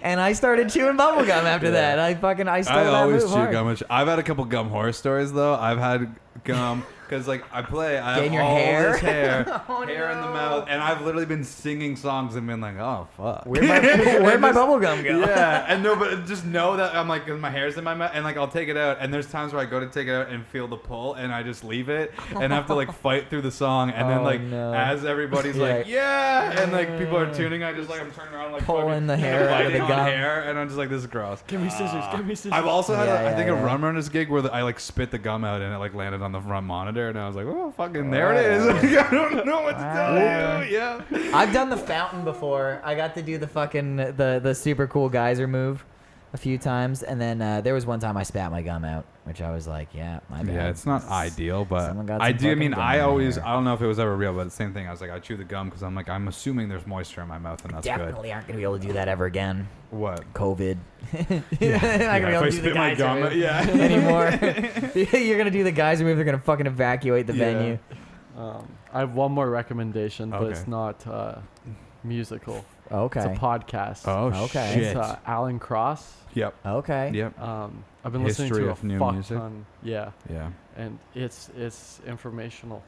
And I started chewing bubble gum after that. I stole I that always move chew hard. gum. I've had a couple gum horror stories though. I've had gum because like I have Get in your all hair? this hair, Oh, hair in the no. mouth, and I've literally been singing songs and been like, oh fuck. Where'd my bubble gum go? Yeah, and no, but just know that I'm like, 'cause my hair's in my mouth, and like I'll take it out, and there's times where I go to take it out and feel the pull, and I just leave it, and have to like fight through the song, and then Oh, like no. as everybody's You're like, like, yeah, and like people are tuning, I just like I'm turning around like Pulling fucking, the hair out of biting the on gum. hair, and I'm just like, this is gross. Give me scissors. Give me scissors. I've also had, Yeah, I think, yeah, a yeah. Rum Runners gig where I like spit the gum out and it like landed on the front monitor, and I was like, oh fucking, there it is. Like, I don't know what to tell Wow. you. Yeah. I've done the fountain before. I got to do the fucking the super cool geyser move a few times, and then there was one time I spat my gum out, which I was like, yeah, my bad. Yeah, it's not ideal, but Someone got I some do. I fucking mean, gum I in always, there. I don't know if it was ever real, but the same thing. I was like, I chew the gum because I'm like, I'm assuming there's moisture in my mouth, and that's Definitely aren't gonna be able to do that ever again. good. What? COVID. You're not gonna be if able I to do the spit my geyser gum, move yeah. anymore. You're gonna do the geyser move. They're gonna fucking evacuate the Yeah. venue. I have one more recommendation, but it's Okay. not musical. Okay. It's a podcast. Oh Okay. shit. It's Alan Cross. Yep. Okay. Yep. I've been listening History to of a new fuck music? ton. Yeah, Yeah. and it's informational.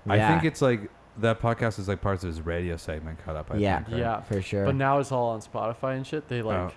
I Yeah. think it's like that podcast is like parts of his radio segment cut up. I Yeah. think, right? Yeah, For sure. but now it's all on Spotify and shit. They like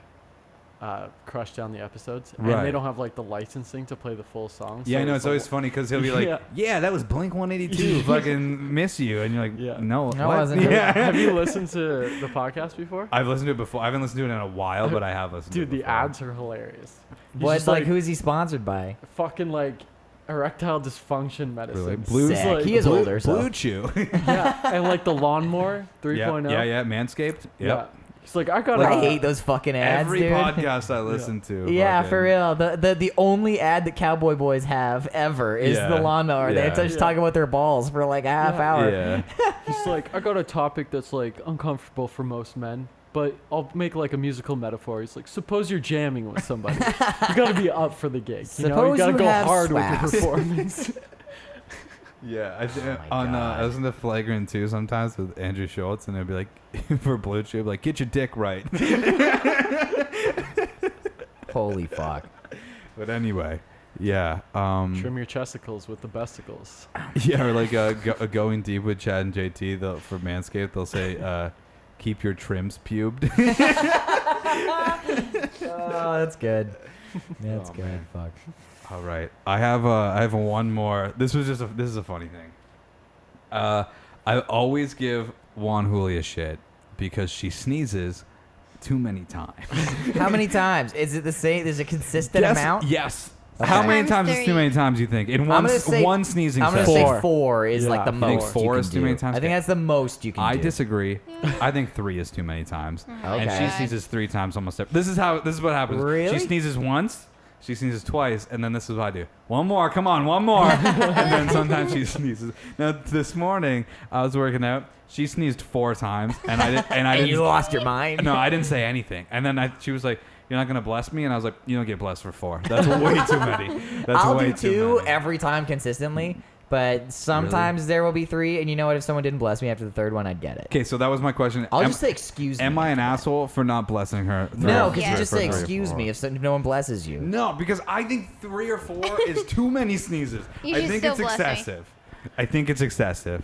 Oh. crush down the episodes, and Right. they don't have like the licensing to play the full song. Yeah, so I know. it's It's always funny because he'll be like, Yeah. "Yeah, that was Blink 182. Fucking miss you," and you're like, Yeah. "No, No, it what?" wasn't. Yeah. Have you listened to the podcast before? I've listened to it before. I haven't listened to it in a while, but I have listened Dude, to it the before. ads are hilarious. He's what? just, Like, who's he sponsored by? fucking like erectile dysfunction medicine. Really? Blue, Sick. like- He is older, so. Blue Chew. Yeah, and like the lawnmower 3.0. yeah, Manscaped. Yep. Yeah, He's like, I got. I hate those fucking ads, Every dude. podcast I listen to. Yeah, fucking- for real. The only ad that Cowboy Boys have ever is Yeah. the lawnmower. They Yeah. just talk about their balls for like a half hour. Yeah. He's like, I got a topic that's like uncomfortable for most men, but I'll make like a musical metaphor. He's like, suppose you're jamming with somebody. You gotta be up for the gig. You know, Suppose you gotta you go have hard with swaps. your performance. Yeah, I God. listen to Flagrant 2 sometimes with Andrew Schultz, and it'd be like, for Blue Chew, like, get your dick right. Holy fuck. But anyway, yeah. Trim your chesticles with the besticles. Yeah, or like going deep with Chad and JT for Manscaped, they'll say, keep your trims pubed. Oh, that's good. That's Oh, good. man. Fuck. All right, I have one more. This is a funny thing. I always give Juan Julia shit because she sneezes too many times. How many times? Is it the same? There's a consistent amount? Yes. Okay. How many Times times is too many times you think? In I'm gonna say- one sneezing I'm gonna session. say 4 is like the Yeah. You think most. 4 you is can too many do. times? I think that's the most you can I do. disagree. I think 3 is too many times. Okay. And she sneezes 3 times almost every. This is what happens. Really? She sneezes once, she sneezes twice, and then this is what I do. One more, come on, one more. And then sometimes she sneezes. Now this morning I was working out. She sneezed 4 times, and I didn't. And you lost your mind. No, I didn't say anything. And then she was like, "You're not gonna bless me," and I was like, "You don't get blessed for 4. That's way too many. That's I'll way do too 2 many." every time consistently, but sometimes there will be 3. And you know what? If someone didn't bless me after the 3rd one, I'd get it. Okay, so that was my question. I'll just say excuse me. Am I an asshole for not blessing her? No, for- because you just for say 3 or excuse 4? me if no one blesses you. No, because I think 3 or 4 is too many sneezes. You I should think still it's bless me. excessive. I think it's excessive.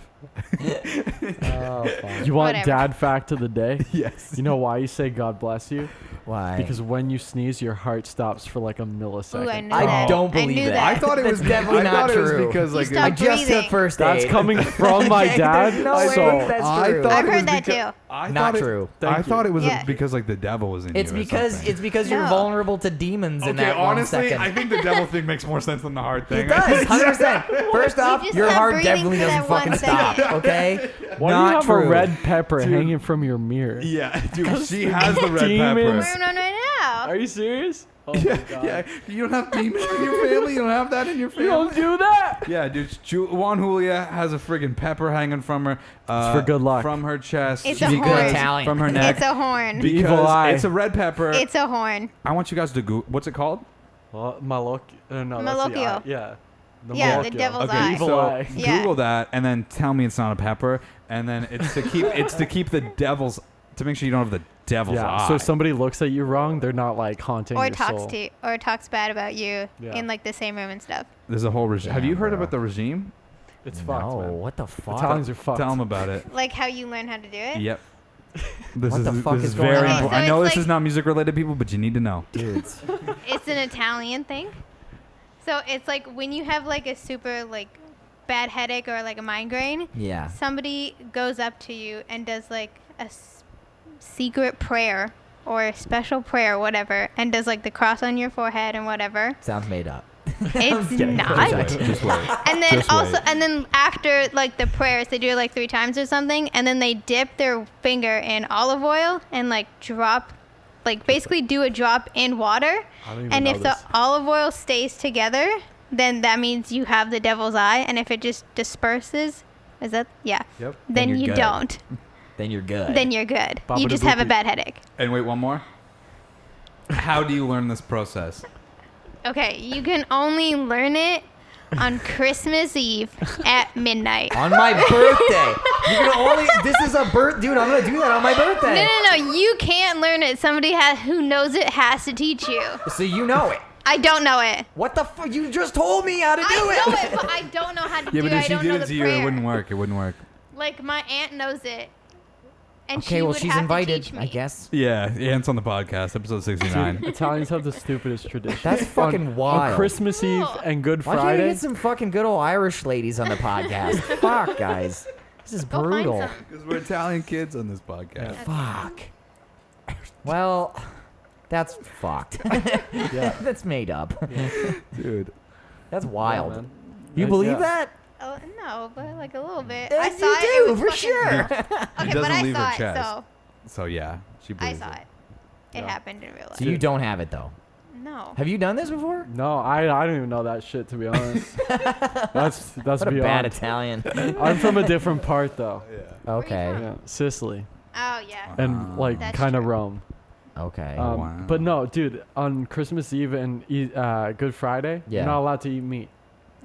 Oh, fuck. You want Whatever. dad fact of the day? Yes. You know why you say God bless you? Why? Because when you sneeze, your heart stops for like a millisecond. Ooh, I knew I that. don't I believe knew that. I thought it was That's definitely I not thought it was true. because You like stopped I just breathing. took first That's aid. coming from my Okay, dad. there's no way so that's I true. thought I've it was heard that because- too. I Not thought true. I Thank thought you. it was Yeah. because like the devil was in It's you. or because something. you're No. vulnerable to demons in Okay, that 1 honestly, second. I think the devil thing makes more sense than the heart thing. It does, 100%. First off, just your stopped heart breathing definitely for doesn't that 1 fucking stop, second. okay? Why do Not you have true. a red pepper Dude. hanging from your mirror? Yeah, dude, she has the red Demons. pepper. Wearing one right now. Are you serious? Oh my god. Yeah, you don't have demons in your family. You don't have that in your family. You don't do that. Yeah, dude. Juan Julia has a friggin' pepper hanging from her. It's for good luck. From her chest. It's She's a a good horn. Italian. From her neck. It's a horn. The evil Because eye. It's a red pepper. It's a horn. I want you guys to go. What's it called? Well, no, that's the Malocchio. eye. Yeah. Yeah, the Malocchio. devil's Okay, eye. Evil so eye. Yeah. Google that and then tell me it's not a pepper. And then it's to keep the devil's to make sure you don't have the devil's Yeah. eye. So if somebody looks at you wrong, they're not like haunting Or your talks soul. to you, or talks bad about you Yeah. in like the same room and stuff. There's a whole regime. Have Damn, you heard bro. about the regime? It's No, fucked, man. what the fuck? Italians are fucked. Tell them about it. Like how you learn how to do it. Yep. This What is the fuck this is is going very on? important. Okay, so I know it's this is like- not music related, people, but you need to know. Dudes. It's an Italian thing. So it's like when you have like a super like bad headache or like a migraine, Yeah. somebody goes up to you and does like a secret prayer or a special prayer, whatever, and does like the cross on your forehead and whatever. Sounds made up. It's kidding. not. Just wait. And then Just also, wait. and then after like the prayers, they do it like 3 times or something, and then they dip their finger in olive oil and like drop, like basically do a drop in water. I don't even And know if this. the olive oil stays together, then that means you have the devil's eye. And if it just disperses, is that yeah? Yep. Then you're you good. don't. Then you're good. Then you're good. You just have a Babadaboopy. bad headache. And wait, one more. How do you learn this process? Okay, you can only learn it on Christmas Eve at midnight. On my birthday. You can only. This is a birth, dude. I'm gonna do that on my birthday. No. You can't learn it. Somebody who knows it has to teach you. So you know it. I don't know it. What the fuck? You just told me how to do I it. know it, but I don't know how to Yeah, do but it. if I she don't did know it the to you, prayer. it wouldn't work. It wouldn't work. Like my aunt knows it, and Okay, she well would she's have invited, to teach me. I guess. Yeah, Ant's on the podcast, episode 69. Italians have the stupidest tradition. That's fucking on wild. Christmas Eve Cool. and Good Why can't we Friday. get some fucking good old Irish ladies on the podcast? Fuck, guys. This is Go brutal. find some. Because we're Italian kids on this podcast. Fuck. Well, that's fucked. Yeah. That's made up. Dude. That's Yeah, wild. man. You believe Yeah. that? Oh no, but like a little bit. Yes, I saw you it. do, It was for fucking- sure. Okay, doesn't but I leave her saw it. chest. So So yeah, she I believes saw it. It Yeah. happened in real life. So you don't have it though. No. Have you done this before? No, I don't even know that shit, to be honest. that's What a beyond. bad Italian. I'm from a different part though. Okay. from? Yeah, Sicily Oh yeah. and like That's kind of true. Rome. Okay. Wow. But no, dude, on Christmas Eve and Good Friday, Yeah. you're not allowed to eat meat.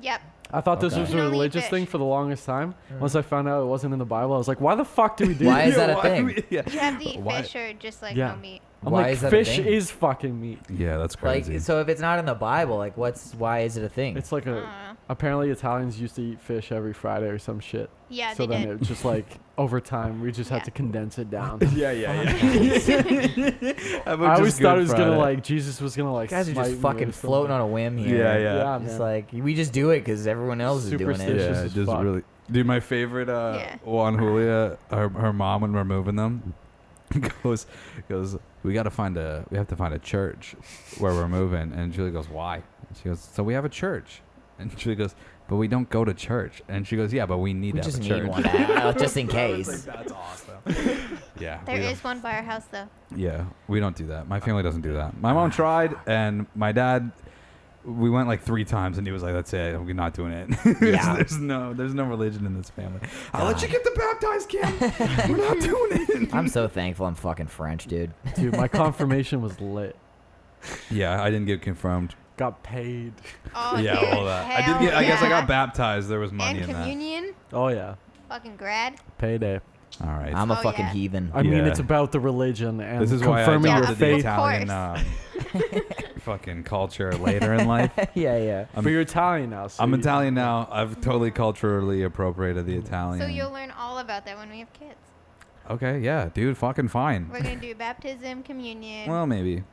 Yep. I thought this Okay. was You a can only eat religious fish. thing for the longest time. Once I found out it wasn't in the Bible, I was like, why the fuck do we do Why this? is that a Why thing? do we- yeah. You have to eat Why- fish or just like Yeah. no meat. I'm Why like, is that a fish thing? is fucking meat. Yeah, that's crazy. Like, so if it's not in the Bible, like, why is it a thing? It's like I a. don't know. Apparently, Italians used to eat fish every Friday or some shit. Yeah, So they then did. it was just like over time, we just had Yeah. to condense it down. yeah. I always thought it was gonna like Jesus was gonna like. You guys are smite just me or fucking floating something. on a whim here. Yeah, Yeah, Just man. like we just do it because everyone else is doing it. Superstitious. Yeah, as just fuck. really. Dude, my favorite Yeah. Juan Julia, her mom when we're moving them, goes, we have to find a church where we're moving, and Julie goes, why? And she goes, so we have a church, and Julie goes, but we don't go to church, and she goes, yeah, but we need We to have just a need church. one just in case. That's awesome. Yeah, There we don't- is one by our house though. Yeah, we don't do that. My family doesn't do that. My mom tried, and my dad. We went like 3 times, and he was like, "That's it. We're not doing it." Yeah. there's no religion in this family. I'll let you get the baptized kid. We're not doing it. I'm so thankful I'm fucking French, dude. Dude, my confirmation was lit. Yeah, I didn't get confirmed. Got paid. Oh, Yeah, dude, all that. I did hell get. I guess I yeah. got baptized. There was money And in that. communion, Oh yeah, fucking grad. payday. All right. I'm a Oh, fucking yeah. heathen. I mean, Yeah. it's about the religion and This is why I confirming your adopted the faith. Italian fucking culture later in life. yeah. But you're Italian now. So I'm you- Italian now. I've totally culturally appropriated the Italian. So you'll learn all about that when we have kids. Okay, yeah, dude, fucking fine. We're gonna do baptism, communion, Well, maybe.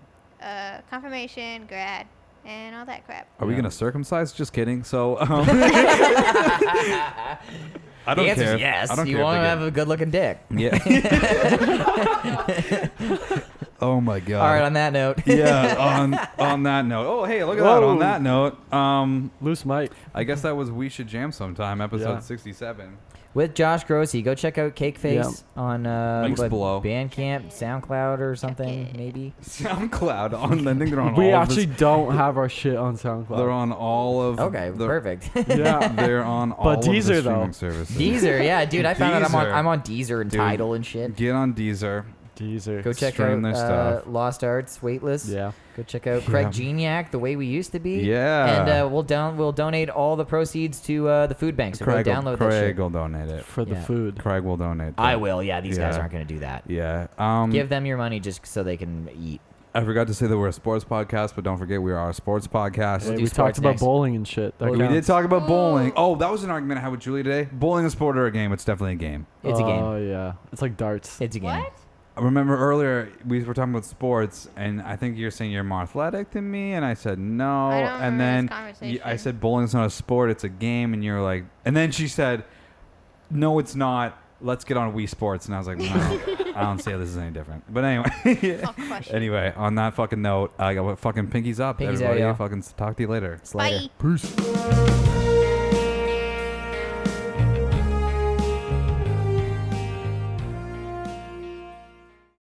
confirmation, grad, and all that crap. Are we Yeah. gonna circumcise? Just kidding. So, I don't The answer's care. yes. I don't You care if want they to get- have a good-looking dick. Yeah. Oh my god. All right, on that note. Yeah. On that note. Oh, hey, look at that. On Whoa. that note, Loose mic. I guess that was We Should Jam Sometime, episode Yeah. 67. With Josh Grossi. Go check out Cakeface on Links what, below. Bandcamp, SoundCloud, or something, it. maybe. SoundCloud. I think they're on We all of actually this- don't have our shit on SoundCloud. They're on all of. Okay, the- perfect. Yeah. They're on all But of the Deezer, streaming though. services. Deezer, yeah, dude. I found out Deezer. I'm on Deezer and Dude, Tidal and shit. Get on Deezer. Deezer. Go check stream out their stuff. Lost Arts Waitlist. Yeah. Go check out Craig Yeah. Geniac, The Way We Used to Be. Yeah. And we'll donate all the proceeds to the food bank. So Craig, go download that Craig shit. will donate it. For the Yeah. food. Craig will donate. I that. will. Yeah, these guys Yeah. aren't going to do that. Yeah. Give them your money just so they can eat. I forgot to say that we're a sports podcast, but don't forget we are a sports podcast. We'll Hey, do we sports talked about next. bowling and shit. That We did counts. talk about bowling. Ooh. Oh, that was an argument I had with Julie today. Bowling a sport or a game? It's definitely a game. It's a game. Oh yeah. It's like darts. It's a game. What? I remember earlier we were talking about sports, and I think you're saying you're more athletic than me, and I said no. I don't And remember then this conversation. I said bowling's not a sport; it's a game, and you're like, and then she said, no, it's not. Let's get on Wii Sports, and I was like, no, I don't see how this is any different. But anyway, I'll crush you. anyway, on that fucking note, I got fucking pinkies up. Pinkies out, everybody. y'all. Fucking talk to you later. It's later. Bye. Peace.